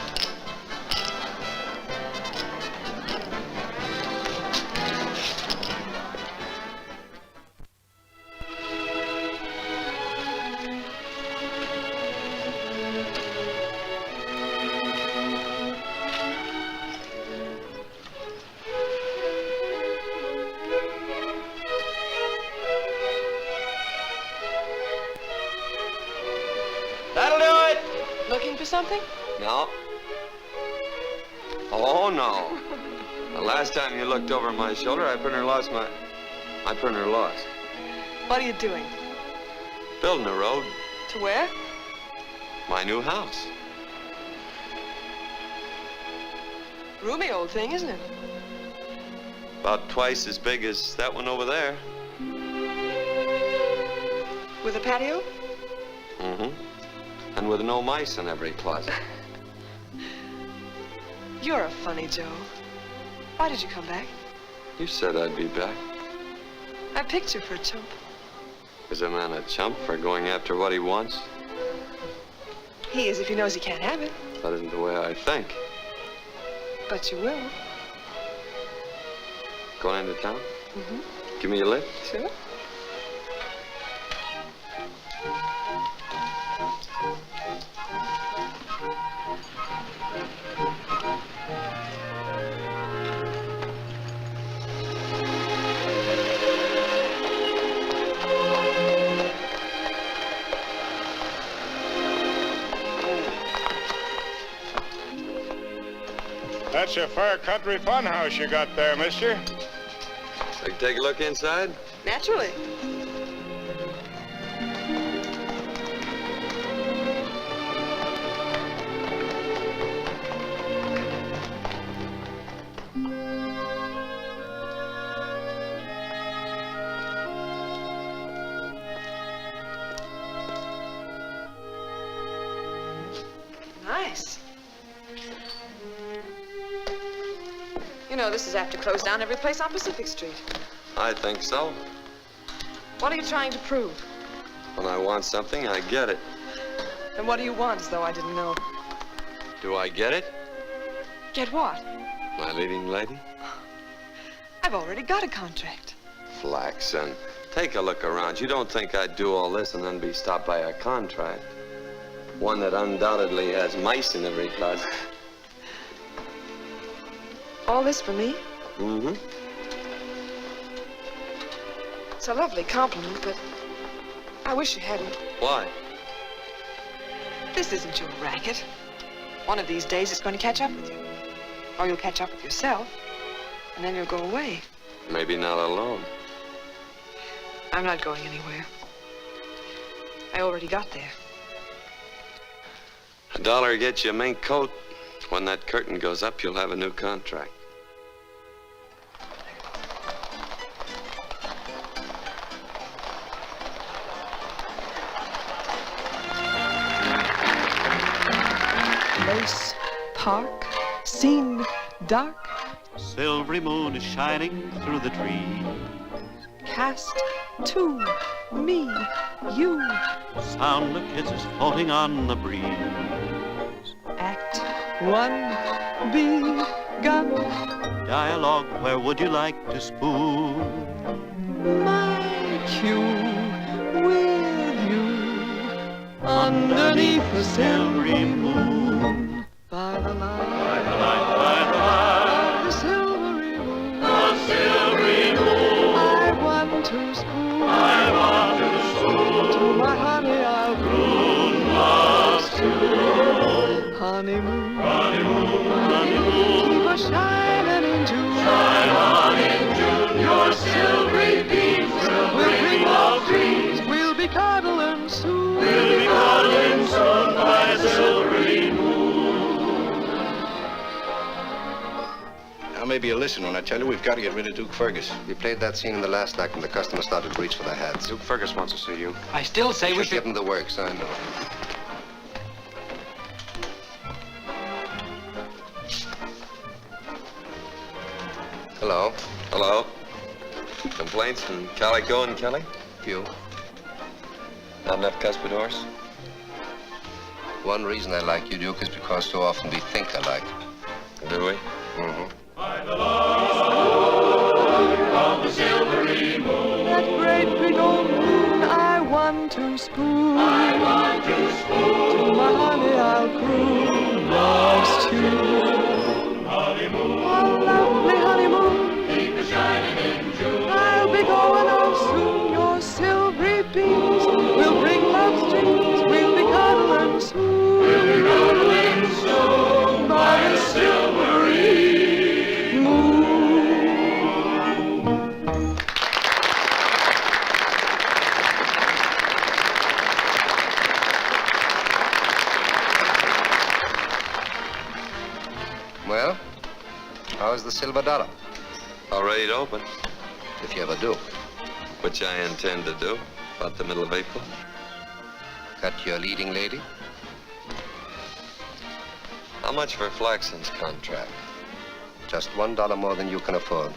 That'll do it. Looking for something? No. Oh, no. The last time you looked over my shoulder, I pretty near lost. What are you doing? Building a road. To where? My new house. Roomy old thing, isn't it? About twice as big as that one over there. With a patio? Mm-hmm. And with no mice in every closet. You're a funny Joe. Why did you come back? You said I'd be back. I picked you for a chump. Is a man a chump for going after what he wants? He is if he knows he can't have it. That isn't the way I think. But you will. Going into town? Mm-hmm. Give me a lift? Sure. That's a fair country funhouse you got there, mister. I can take a look inside? Naturally. Nice. You know, this is apt to close down every place on Pacific Street. I think so. What are you trying to prove? When I want something, I get it. And what do you want, as though I didn't know? Do I get it? Get what? My leading lady? I've already got a contract. Flaxen. Take a look around. You don't think I'd do all this and then be stopped by a contract? One that undoubtedly has mice in every closet. All this for me? Mm-hmm. It's a lovely compliment, but I wish you hadn't. Why? This isn't your racket. One of these days it's going to catch up with you. Or you'll catch up with yourself, and then you'll go away. Maybe not alone. I'm not going anywhere. I already got there. $1 gets you a mink coat. When that curtain goes up, you'll have a new contract. Lace, park, scene, dark. Silvery moon is shining through the trees. Cast to me, you. Sound of kisses floating on the breeze. Act one, begun. Dialogue, where would you like to spoon? My cue with you underneath the silvery moon. By the light, of the silvery moon. The silvery moon. I want to spoon. To my honey I'll croon love's tune. Honeymoon. Keep a shining in June. Shine on in June. Your silvery beams will bring love dreams. We'll be cuddling soon. We'll be cuddling soon by the silvery moon. Now maybe you'll listen when I tell you we've got to get rid of Duke Fergus. We played that scene in the last act when the customer started to reach for their hats. Duke Fergus wants to see you. I still say we should... Give him the works, I know. Hello. Hello? Complaints from Calico and Kelly? Few. Not enough cuspidors? One reason I like you, Duke, is because so often we think alike. Do we? Mm-hmm. Of the silvery moon. That great big old moon I want to spoon. I want to spoon. To my honey I'll croon love's tune. Honeymoon. A lovely honeymoon. Keep it shining in June. I'll be going on soon. Your silvery beams will bring love's dreams. We'll be cuddling soon. We'll be cuddling soon by the silvery moon. Well, how's the silver dollar? All ready to open. If you ever do. Which I intend to do. About the middle of April. Got your leading lady? How much for Flaxen's contract? Just $1 more than you can afford.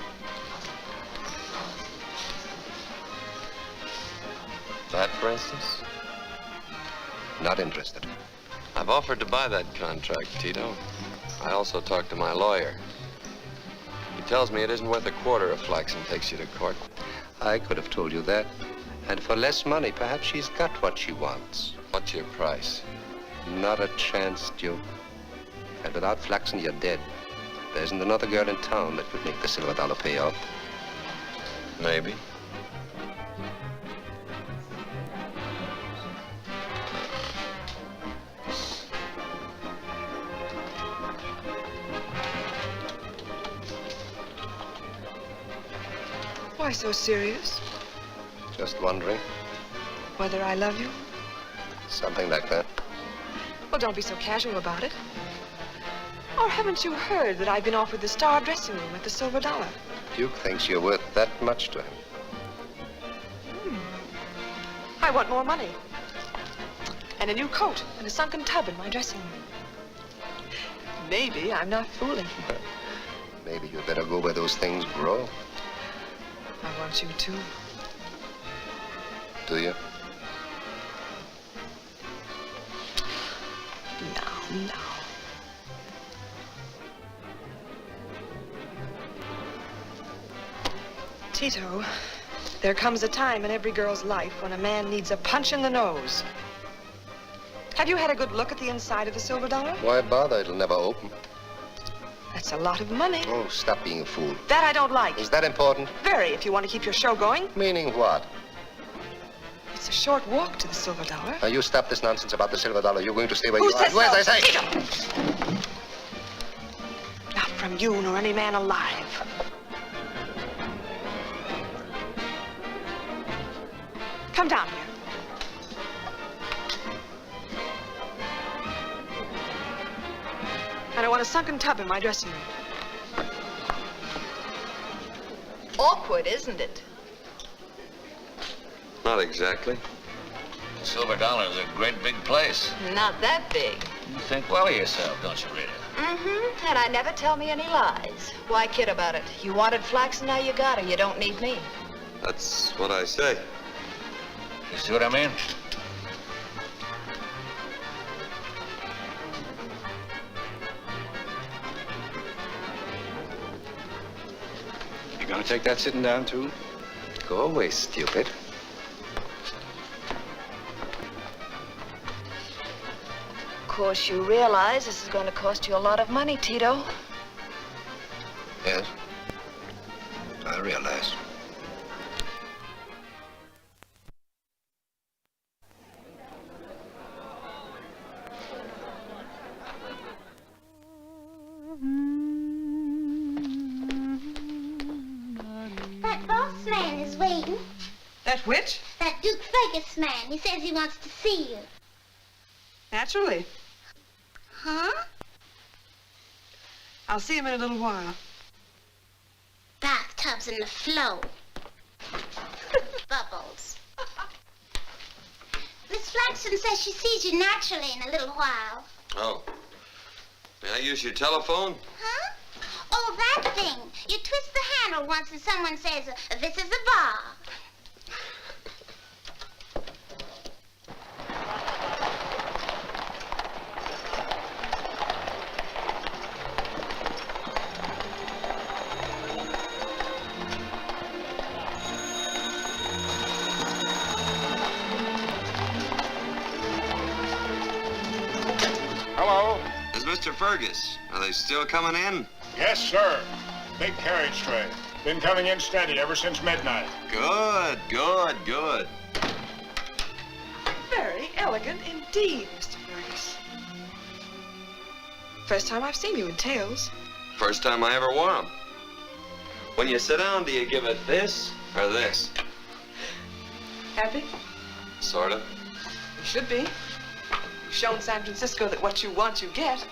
That, for instance? Not interested. I've offered to buy that contract, Tito. I also talked to my lawyer. He tells me it isn't worth a quarter if Flaxen takes you to court. I could have told you that. And for less money, perhaps she's got what she wants. What's your price? Not a chance, Duke. And without Flaxen, you're dead. There isn't another girl in town that could make the silver dollar pay off. Maybe. Why so serious? Just wondering. Whether I love you? Something like that. Well, don't be so casual about it. Or haven't you heard that I've been offered the star dressing room at the Silver Dollar? Duke thinks you're worth that much to him. I want more money. And a new coat and a sunken tub in my dressing room. Maybe I'm not fooling. Maybe you'd better go where those things grow. I want you to. Do you? No. Tito, there comes a time in every girl's life when a man needs a punch in the nose. Have you had a good look at the inside of the Silver Dollar? Why bother? It'll never open. That's a lot of money. Oh, stop being a fool. That I don't like. Is that important? Very, if you want to keep your show going. Meaning what? It's a short walk to the Silver Dollar. Now, you stop this nonsense about the silver dollar. You're going to stay where Who you are. says Where, so? as I say. Tito! Not from you nor any man alive. Come down here. And I want a sunken tub in my dressing room. Awkward, isn't it? Not exactly. Silver Dollar is a great big place. Not that big. You think well of yourself, don't you, Rita? Mm-hmm. And I never tell me any lies. Why kid about it? You wanted flax and now you got her. You don't need me. That's what I say. You see what I mean? You gonna take that sitting down, too? Go away, stupid. Of course, you realize this is going to cost you a lot of money, Tito. Yes, I realize. That boss man is waiting. That which? That Duke Fergus man. He says he wants to see you. Naturally. Huh? I'll see him in a little while. Bathtubs in the flow. Bubbles. Miss Flaxen says she sees you naturally in a little while. Oh. May I use your telephone? Huh? Oh, that thing. You twist the handle once and someone says, this is a bar. Hello? Is Mr. Fergus? Are they still coming in? Yes, sir. Big carriage train. Been coming in steady ever since midnight. Good, good, good. Very elegant indeed, Mr. Fergus. First time I've seen you in tails. First time I ever wore 'em. When you sit down, do you give it this or this? Happy? Sort of. You should be. You've shown San Francisco that what you want, you get.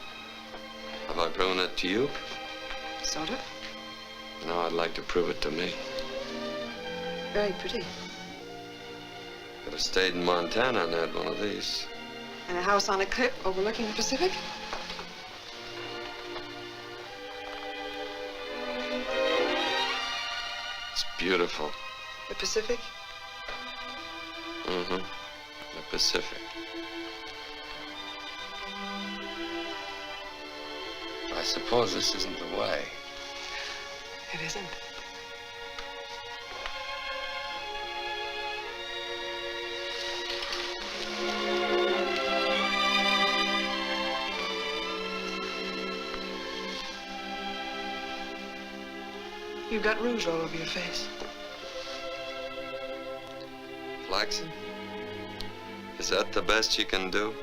Have I proven it to you? Sort of. No, I'd like to prove it to me. Very pretty. Could have stayed in Montana and had one of these. And a house on a cliff overlooking the Pacific? It's beautiful. The Pacific? Mm-hmm. The Pacific. I suppose this isn't the way. It isn't. You've got rouge all over your face. Flaxen? Is that the best you can do?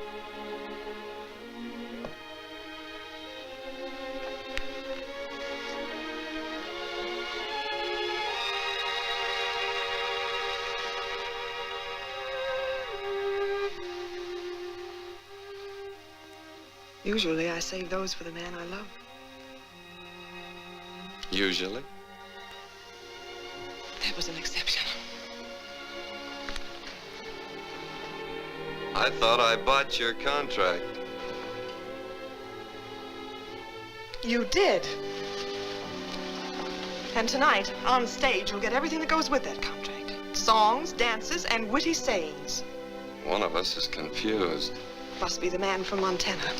Usually I save those for the man I love. Usually. That was an exception. I thought I bought your contract. You did. And tonight, on stage, you'll get everything that goes with that contract. Songs, dances, and witty sayings. One of us is confused. Must be the man from Montana.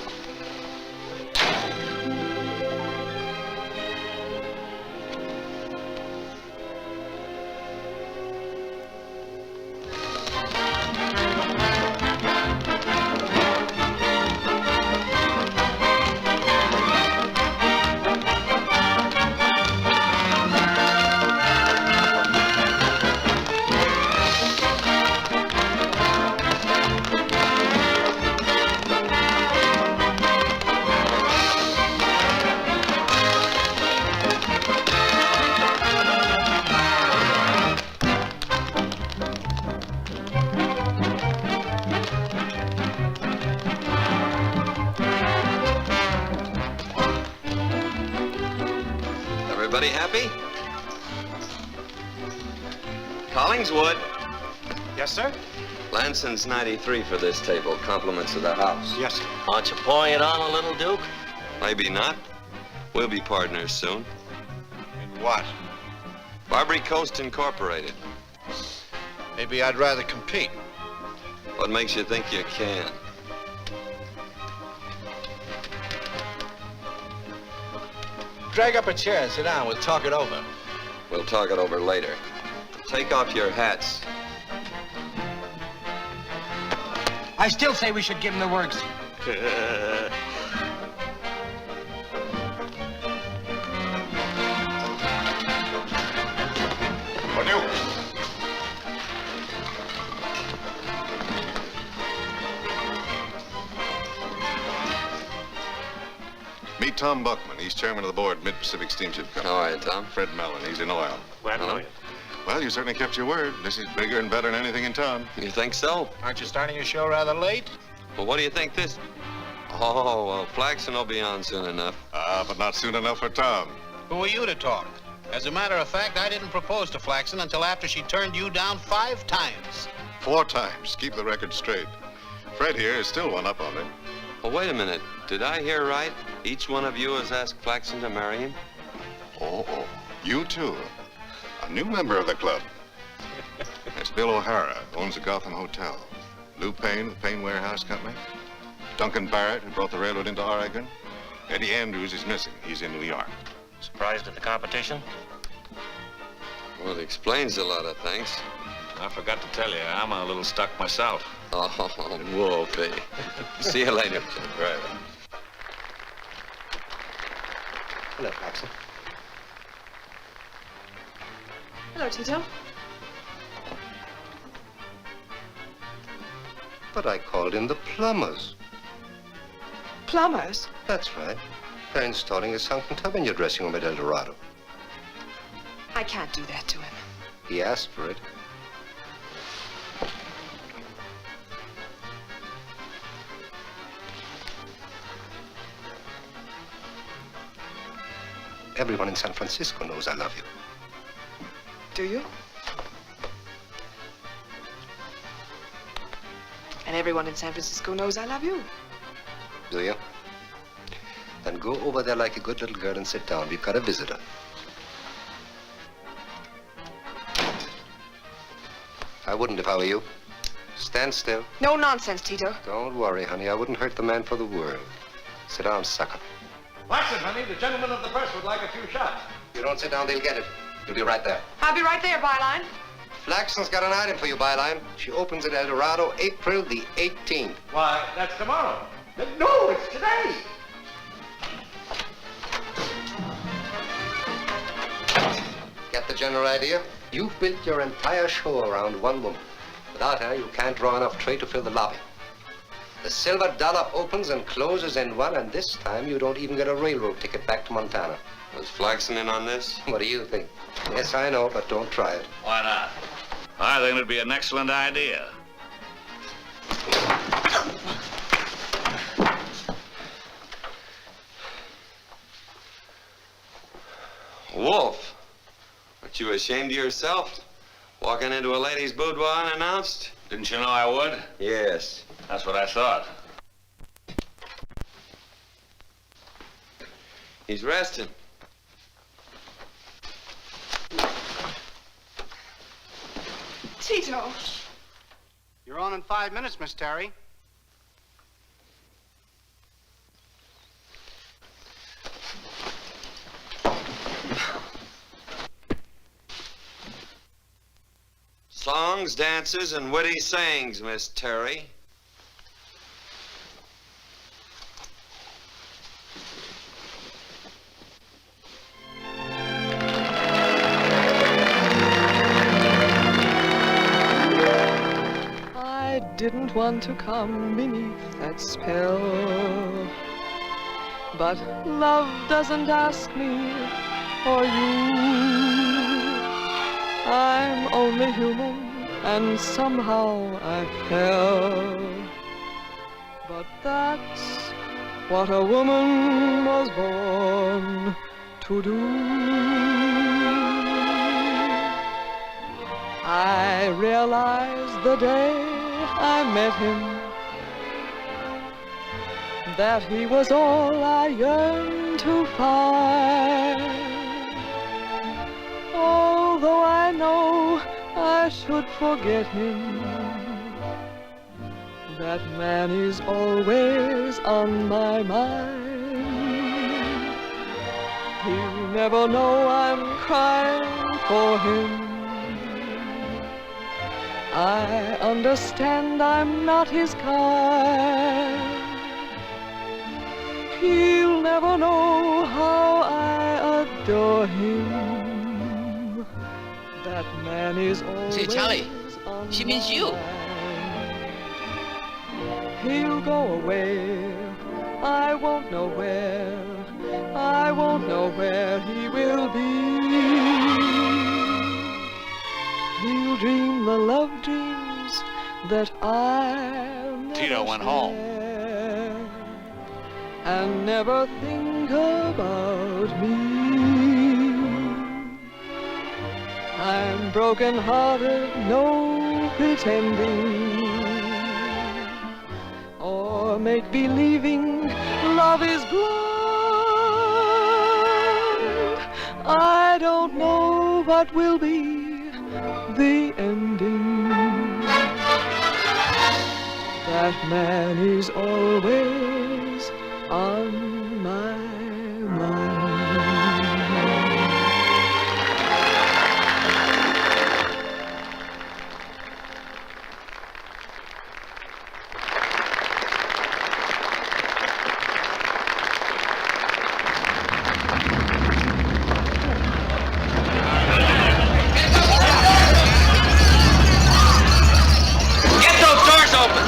Everybody happy? Collingswood. Yes, sir? Lanson's 93 for this table. Compliments of the house. Yes, sir. Aren't you pouring it on a little, Duke? Maybe not. We'll be partners soon. In what? Barbary Coast Incorporated. Maybe I'd rather compete. What makes you think you can? Drag up a chair and sit down. We'll talk it over. We'll talk it over later. Take off your hats. I still say we should give him the works. On you. Meet Tom Buckman. He's chairman of the board, Mid-Pacific Steamship Company. How are you, Tom? Fred Mellon. He's in oil. Glad to know you. Well, you certainly kept your word. This is bigger and better than anything in town. You think so? Aren't you starting your show rather late? Well, what do you think this... Oh, well, Flaxen will be on soon enough. But not soon enough for Tom. Who are you to talk? As a matter of fact, I didn't propose to Flaxen until after she turned you down 5 times. 4 times. Keep the record straight. Fred here is still one up on me. Well, wait a minute. Did I hear right? Each one of you has asked Flaxen to marry him? Oh. You too. A new member of the club. That's Bill O'Hara, owns the Gotham Hotel. Lou Payne, the Payne Warehouse Company. Duncan Barrett, who brought the railroad into Oregon. Eddie Andrews is missing. He's in New York. Surprised at the competition? Well, it explains a lot of things. I forgot to tell you, I'm a little stuck myself. Oh, Wolfie. See you later. Right. Hello, Flaxen. Hello, Tito. But I called in the plumbers. Plumbers? That's right. They're installing a sunken tub in your dressing room at El Dorado. I can't do that to him. He asked for it. Everyone in San Francisco knows I love you. Do you? And everyone in San Francisco knows I love you. Do you? Then go over there like a good little girl and sit down. We've got a visitor. I wouldn't if I were you. Stand still. No nonsense, Tito. Don't worry, honey. I wouldn't hurt the man for the world. Sit down, sucker. Flaxen, honey, the gentleman of the press would like a few shots. If you don't sit down, they'll get it. You'll be right there. I'll be right there, Byline. Flaxen's got an item for you, Byline. She opens at El Dorado, April the 18th. Why, that's tomorrow. No, it's today. Get the general idea? You've built your entire show around one woman. Without her, you can't draw enough trade to fill the lobby. The Silver Dollar opens and closes in one, and this time you don't even get a railroad ticket back to Montana. Was Flaxen in on this? What do you think? Yes, I know, but don't try it. Why not? I think it'd be an excellent idea. Wolf, aren't you ashamed of yourself? Walking into a lady's boudoir unannounced? Didn't you know I would? Yes. That's what I thought. He's resting. Tito. You're on in 5 minutes, Miss Terry. Songs, dances, and witty sayings, Miss Terry. I didn't want to come beneath that spell, but love doesn't ask me or you. I'm only human, and somehow I fell. But that's what a woman was born to to do. I realized the day I met him that he was all I yearned to find. Although I know I should forget him, that man is always on my mind. He'll never know I'm crying for him. I understand I'm not his kind. He'll never know how I adore him. That man is always Say, Charlie, she means you. He'll go away, I won't know where, I won't know where he will be. He'll dream the love dreams that I'll never Tito went home. share, and never think about me. I'm broken-hearted, no pretending, or make-believing love is blind. I don't know what will be the ending. That man is always on my mind. Get those doors open.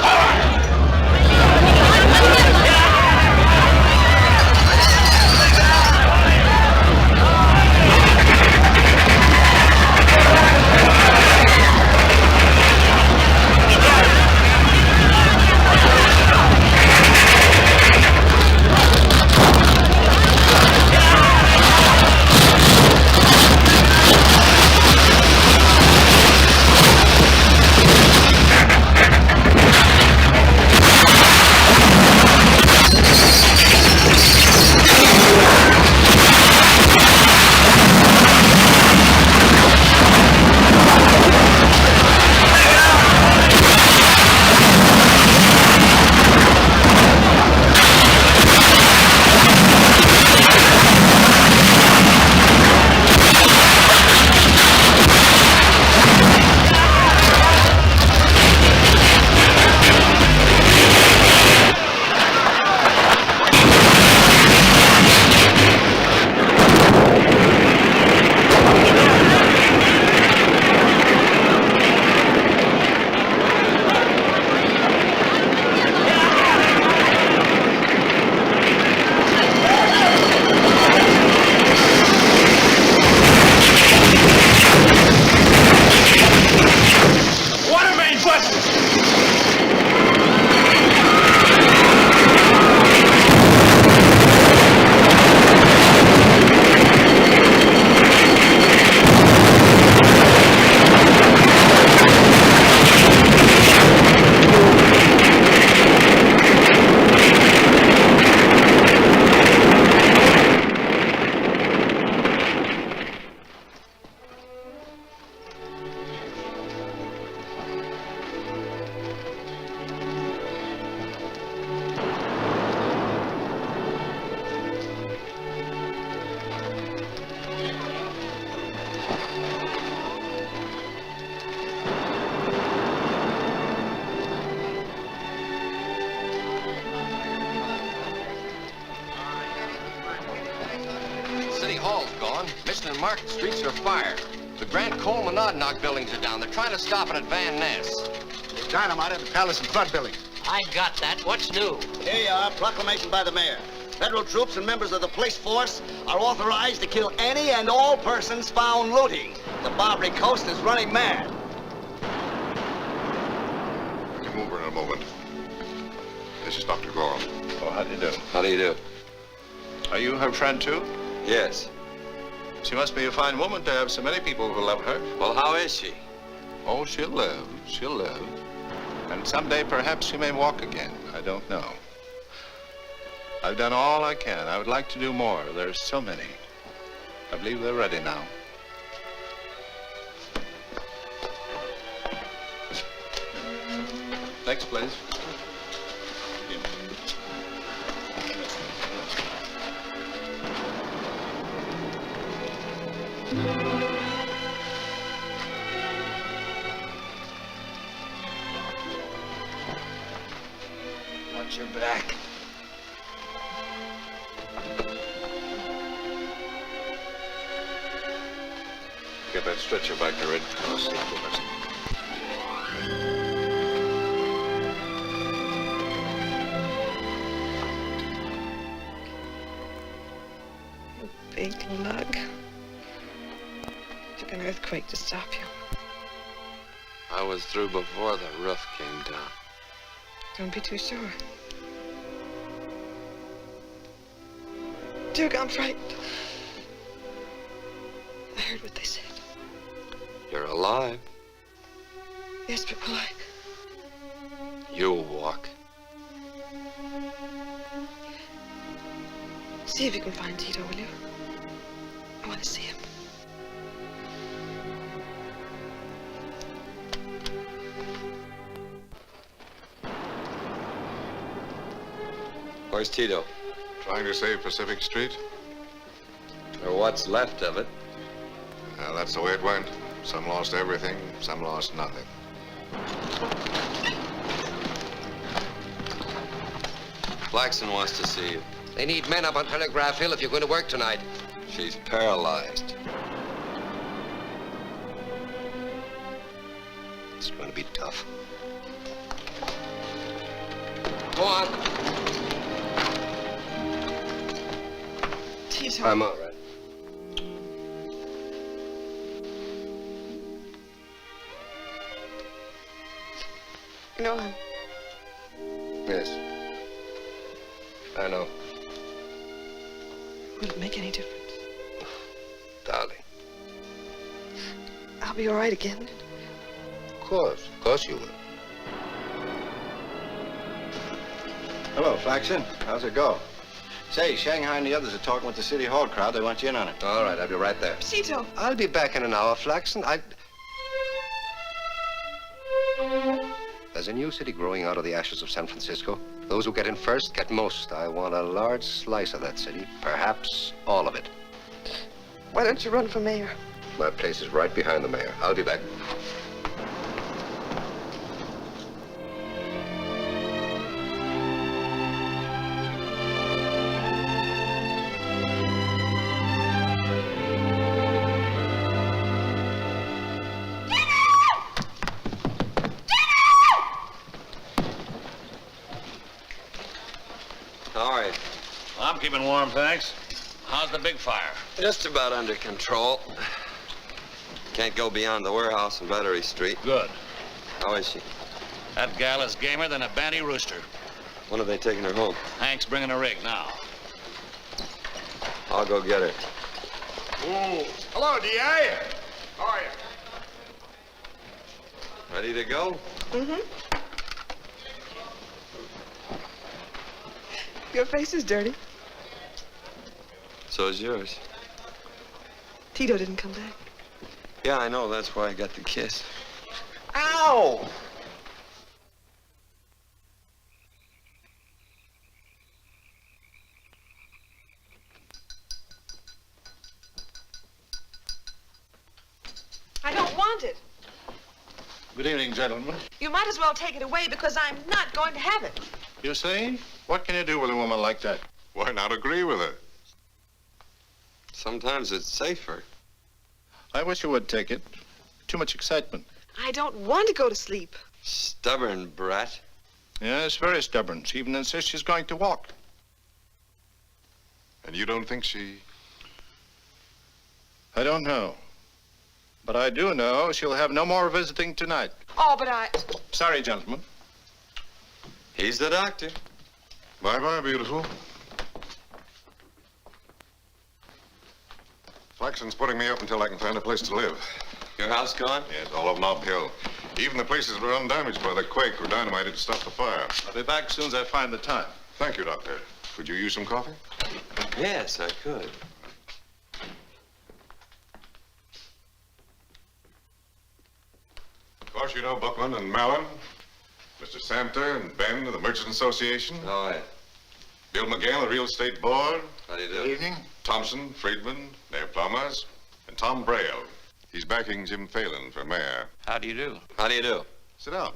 City Hall's gone. Mission and Market Streets are fired. The Grant Cole Monadnock buildings are down. They're trying to stop it at Van Ness. There's dynamite at the Palace and Flood building. I got that. What's new? Here you are, proclamation by the mayor. Federal troops and members of the police force are authorized to kill any and all persons found looting. The Barbary coast is running mad. Come over in a moment. This is Dr. Gorham. Oh, how do you do? How do you do? Are you her friend, too? Yes. She must be a fine woman to have so many people who love her. Well, how is she? Oh, she'll live. She'll live. And someday perhaps she may walk again. I don't know. I've done all I can. I would like to do more. There's so many. I believe they're ready now. Next, please. Watch your back. Get that stretcher back to Red. I'll see to this. Big lug. Took an earthquake to stop you. I was through before the roof came down. Don't be too sure. Duke, I'm frightened. I heard what they said. You're alive. Yes, but will I? You'll walk. See if you can find Tito, will you? I want to see him. Where's Tito? Trying to save Pacific Street? Or what's left of it? Well, that's the way it went. Some lost everything, some lost nothing. Flaxen wants to see you. They need men up on Telegraph Hill if you're going to work tonight. She's paralyzed. It's going to be tough. Go on. Tito. I'm all right. You know him. Yes. I know. Will it make any difference? Darling. I'll be all right again. Of course you will. Hello, Flaxen. How's it go? Say, Shanghai and the others are talking with the City Hall crowd. They want you in on it. All right, I'll be right there. Tito. I'll be back in an hour, Flaxen. There's a new city growing out of the ashes of San Francisco. Those who get in first get most. I want a large slice of that city, perhaps all of it. Why don't you run for mayor? My place is right behind the mayor. I'll be back. How are you? I'm keeping warm, thanks. How's the big fire? Just about under control. Can't go beyond the warehouse on Barbary Street. Good. How is she? That gal is gamer than a banty rooster. When are they taking her home? Hank's bringing a rig now. I'll go get her. Oh, hello, D.A. How are you? Ready to go? Mm-hmm. Your face is dirty. So's yours. Tito didn't come back. Yeah, I know. That's why I got the kiss. Ow! I don't want it. Good evening, gentlemen. You might as well take it away because I'm not going to have it. You see? What can you do with a woman like that? Why not agree with her? Sometimes it's safer. I wish you would take it. Too much excitement. I don't want to go to sleep. Stubborn brat. Yes, very stubborn. She even insists she's going to walk. And you don't think she... I don't know. But I do know she'll have no more visiting tonight. Oh, but I... Sorry, gentlemen. He's the doctor. Bye-bye, beautiful. Flaxen's putting me up until I can find a place to live. Your house gone? Yes, all of them uphill. Even the places that were undamaged by the quake were dynamited to stop the fire. I'll be back as soon as I find the time. Thank you, Doctor. Could you use some coffee? Yes, I could. Of course, you know Buckman and Mallon, Mr. Samter and Ben of the Merchant Association. Oh, yeah. Bill McGill, the Real Estate Board. How do you do? Good evening. Thompson, Friedman, Dave Plumbers, and Tom Braille. He's backing Jim Phelan for mayor. How do you do? How do you do? Sit down.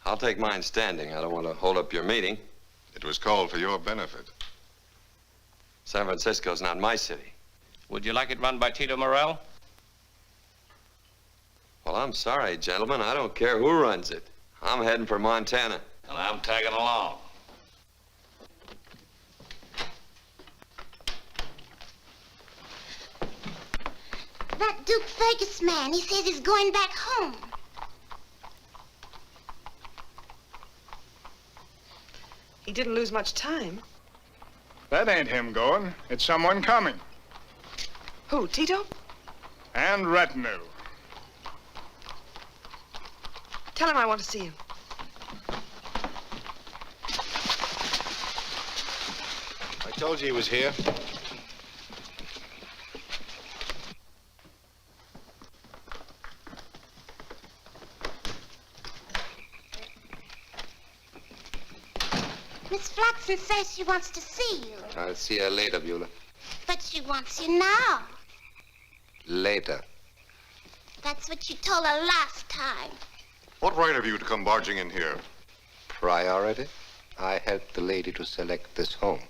I'll take mine standing. I don't want to hold up your meeting. It was called for your benefit. San Francisco's not my city. Would you like it run by Tito Morel? Well, I'm sorry, gentlemen. I don't care who runs it. I'm heading for Montana. And I'm tagging along. That Duke Fergus man, he says he's going back home. He didn't lose much time. That ain't him going. It's someone coming. Who, Tito? And retinue. Tell him I want to see him. I told you he was here. Miss Flaxen says she wants to see you, I'll see her later, Beulah. but she wants you now. Later. That's what you told her last time. What right have you to come barging in here? Priority? I helped the lady to select this home.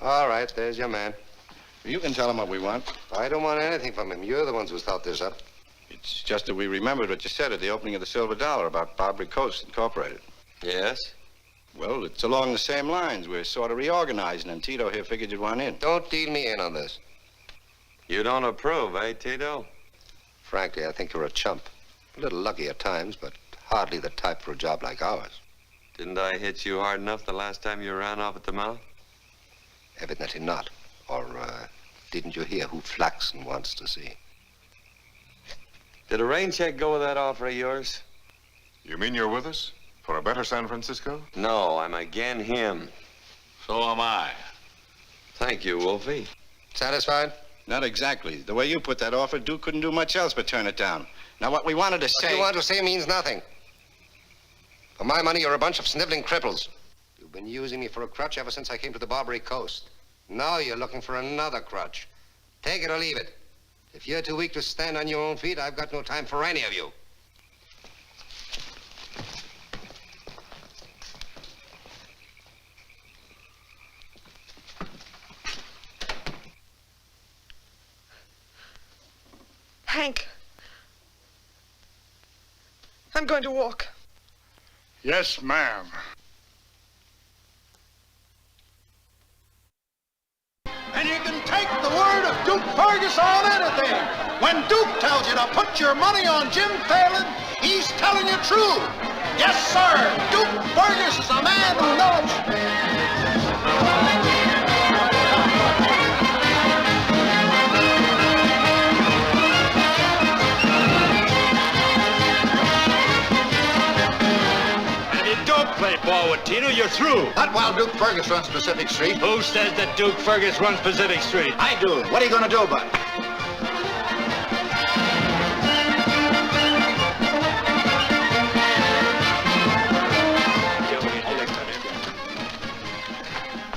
All right, there's your man. You can tell him what we want. I don't want anything from him. You're the ones who thought this up. It's just that we remembered what you said at the opening of the Silver Dollar about Barbary Coast Incorporated. Yes? Well, it's along the same lines. We're sort of reorganizing, and Tito here figured you'd want in. Don't deal me in on this. You don't approve, eh, Tito? Frankly, I think you're a chump. A little lucky at times, but hardly the type for a job like ours. Didn't I hit you hard enough the last time you ran off at the mouth? Evidently not. Or, didn't you hear who Flaxen wants to see? Did a rain check go with that offer of yours? You mean you're with us? For a better San Francisco? No, I'm again him. So am I. Thank you, Wolfie. Satisfied? Not exactly. The way you put that offer, Duke couldn't do much else but turn it down. Now, what we wanted to say... What you want to say means nothing. For my money, you're a bunch of sniveling cripples. You've been using me for a crutch ever since I came to the Barbary Coast. Now you're looking for another crutch. Take it or leave it. If you're too weak to stand on your own feet, I've got no time for any of you. Hank. I'm going to walk. Yes, ma'am. And you can take the word of Duke Fergus on anything. When Duke tells you to put your money on Jim Phelan, he's telling you true. Yes, sir. Duke Fergus is a man who knows. Play ball with Tito, you're through. Not while Duke Fergus runs Pacific Street. Who says that Duke Fergus runs Pacific Street? I do. What are you going to do about it?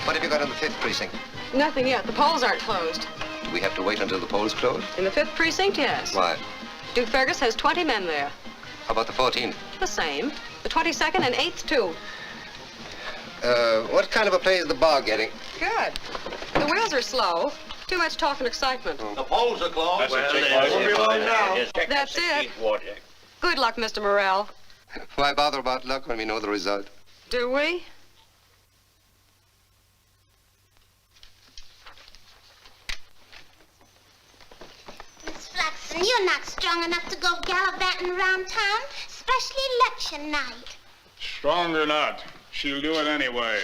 What have you got in the 5th precinct? Nothing yet. The polls aren't closed. Do we have to wait until the polls close? In the 5th precinct, yes. Why? Duke Fergus has 20 men there. How about the 14th? The same. The 22nd and 8th, too. What kind of a play is the bar getting? Good. The wheels are slow. Too much talk and excitement. The polls are closed. That's it. Good luck, Mr. Morel. Why bother about luck when we know the result? Do we? Miss Flaxen, you're not strong enough to go gallivanting around town, especially election night. Strong or not, she'll do it anyway.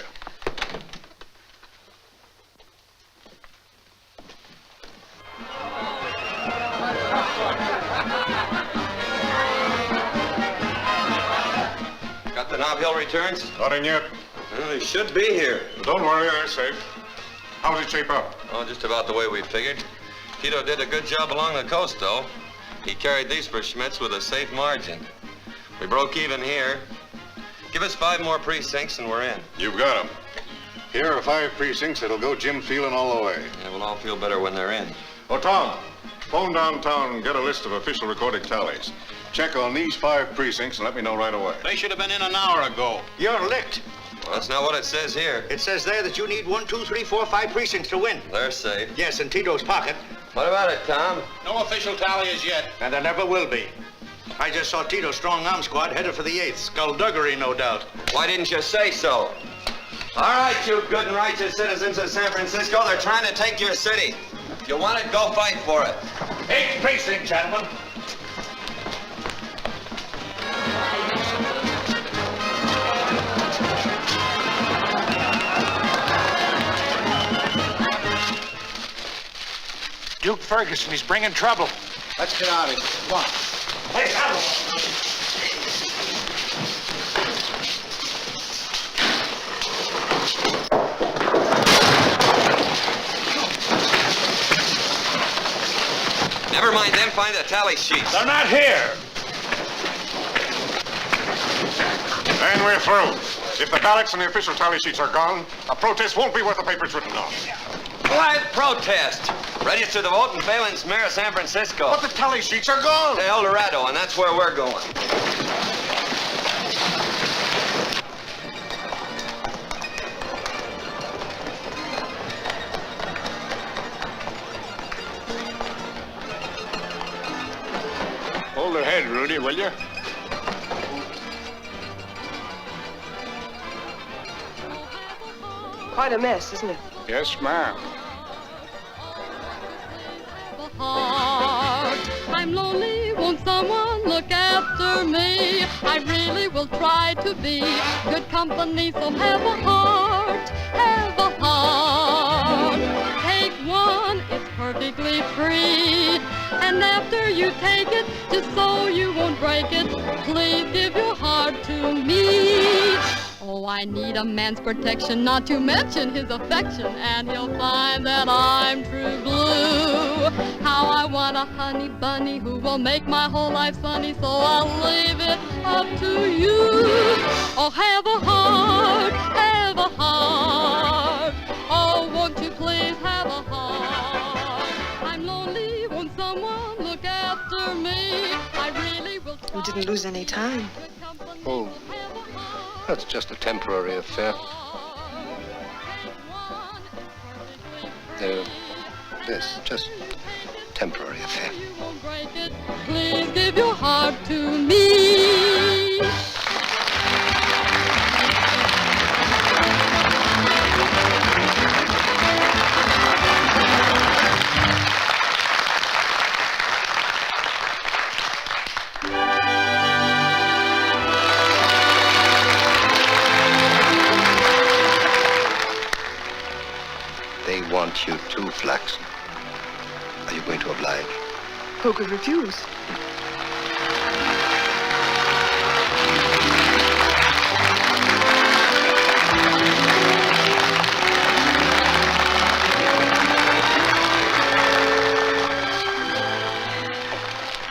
Got the Nob Hill returns? Not in yet. Well, they should be here. Don't worry, they're safe. How's it shape up? Oh, just about the way we figured. Tito did a good job along the coast, though. He carried these for Schmitz with a safe margin. We broke even here. Give us 5 more precincts and we're in. You've got 'em. Here are 5 precincts that'll go Jim feeling all the way. Yeah, we'll all feel better when they're in. Oh, Tom, phone downtown and get a list of official recorded tallies. Check on these 5 precincts and let me know right away. They should have been in an hour ago. You're licked. Well, that's not what it says here. It says there that you need 1, 2, 3, 4, 5 precincts to win. They're safe. Yes, in Tito's pocket. What about it, Tom? No official tally as yet. And there never will be. I just saw Tito's strong arm squad headed for the 8th. Skullduggery, no doubt. Why didn't you say so? All right, you good and righteous citizens of San Francisco, they're trying to take your city. If you want it, go fight for it. 8th precinct, gentlemen. Duke Ferguson, he's bringing trouble. Let's get out of here. Come on. Hey, Howard. Never mind them, find the tally sheets. They're not here. And we're through. If the ballots and the official tally sheets are gone, a protest won't be worth the paper it's written on. Quiet protest. Register the vote in Phelan's mayor of San Francisco. But the tally sheets are gone. To El Dorado, and that's where we're going. Hold her head, Rudy, will you? Quite a mess, isn't it? Yes, ma'am. I'm lonely, won't someone look after me? I really will try to be good company, so have a heart, have a heart. Take one, it's perfectly free. And after you take it, just so you won't break it, please give your heart to me. Oh, I need a man's protection, not to mention his affection, and he'll find that I'm true blue. How I want a honey bunny who will make my whole life sunny, so I'll leave it up to you. Oh, have a heart, have a heart. Oh, won't you please have a heart? I'm lonely, won't someone look after me? I really will try. We didn't lose any time. Oh, that's just a temporary affair. Yes, just temporary affair. Please give your heart to me. They want you too, Flaxen. Are you going to oblige? Who could refuse?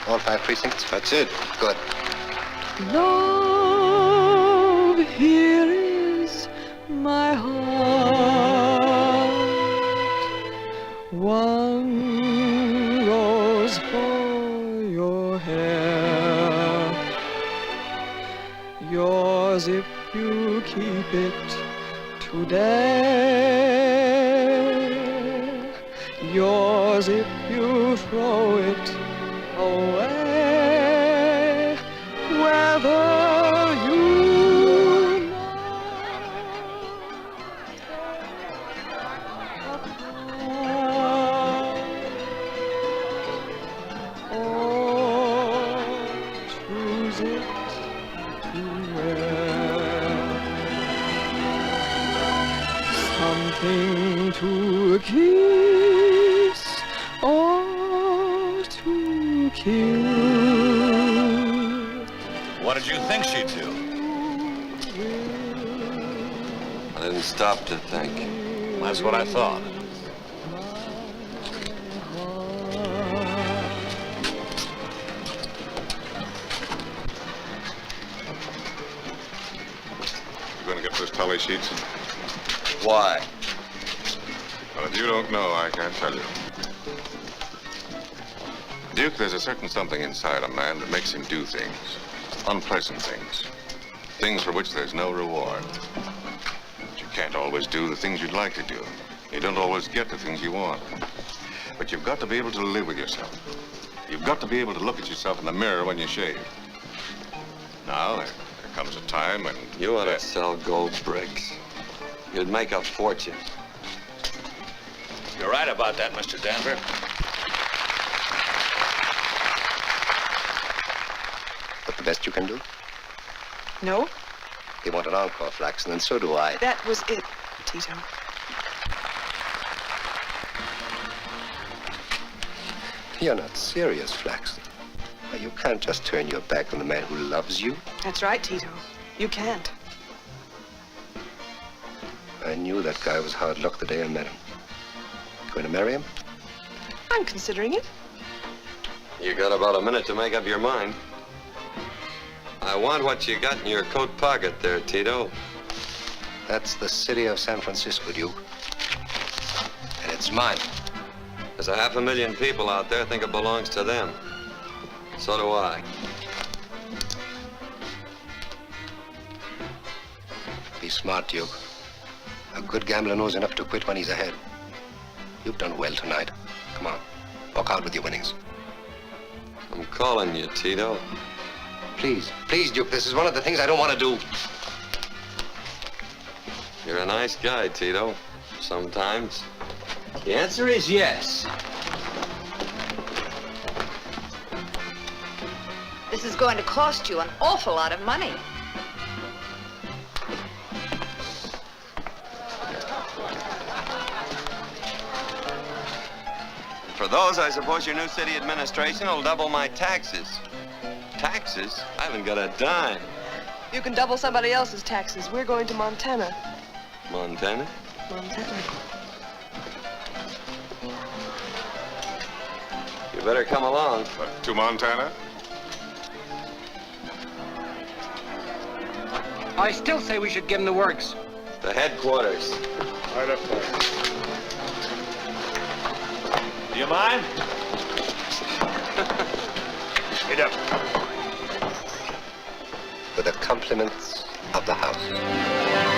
All 5 precincts? That's it. Good. Love, here is my heart. One rose for your hair. Yours if you keep it today. Yours if you throw it away. Whether you choose it to wear something to kiss or to kill. What did you think she'd do? I didn't stop to think. That's what I thought. You going to get those tally sheets? Why? Well, if you don't know, I can't tell you. Duke, there's a certain something inside a man that makes him do things. Unpleasant things. Things for which there's no reward. But you can't always do the things you'd like to do. You don't always get the things you want. But you've got to be able to live with yourself. You've got to be able to look at yourself in the mirror when you shave. Now, there comes a time when... You ought to sell gold bricks. You'd make a fortune. You're right about that, Mr. Denver. But the best you can do? No, They want an encore, Flaxen, and so do I. that was it, Tito. You're not serious, Flaxen. Why, you can't just turn your back on the man who loves you. That's right, Tito. You can't. I knew that guy was hard luck the day I met him. Going to marry him? I'm considering it. You got about a minute to make up your mind. I want what you got in your coat pocket there, Tito. That's the city of San Francisco, Duke. And it's mine. There's 500,000 people out there think it belongs to them. So do I. Be smart, Duke. A good gambler knows enough to quit when he's ahead. You've done well tonight. Come on, walk out with your winnings. I'm calling you, Tito. Please, please, Duke, this is one of the things I don't want to do. You're a nice guy, Tito. Sometimes. The answer is yes. This is going to cost you an awful lot of money. For those, I suppose your new city administration will double my taxes. Taxes? I haven't got a dime. You can double somebody else's taxes. We're going to Montana. Montana? Montana. You better come along. To Montana? I still say we should give him the works. The headquarters. Right up there. Do you mind? Get up. With the compliments of the house.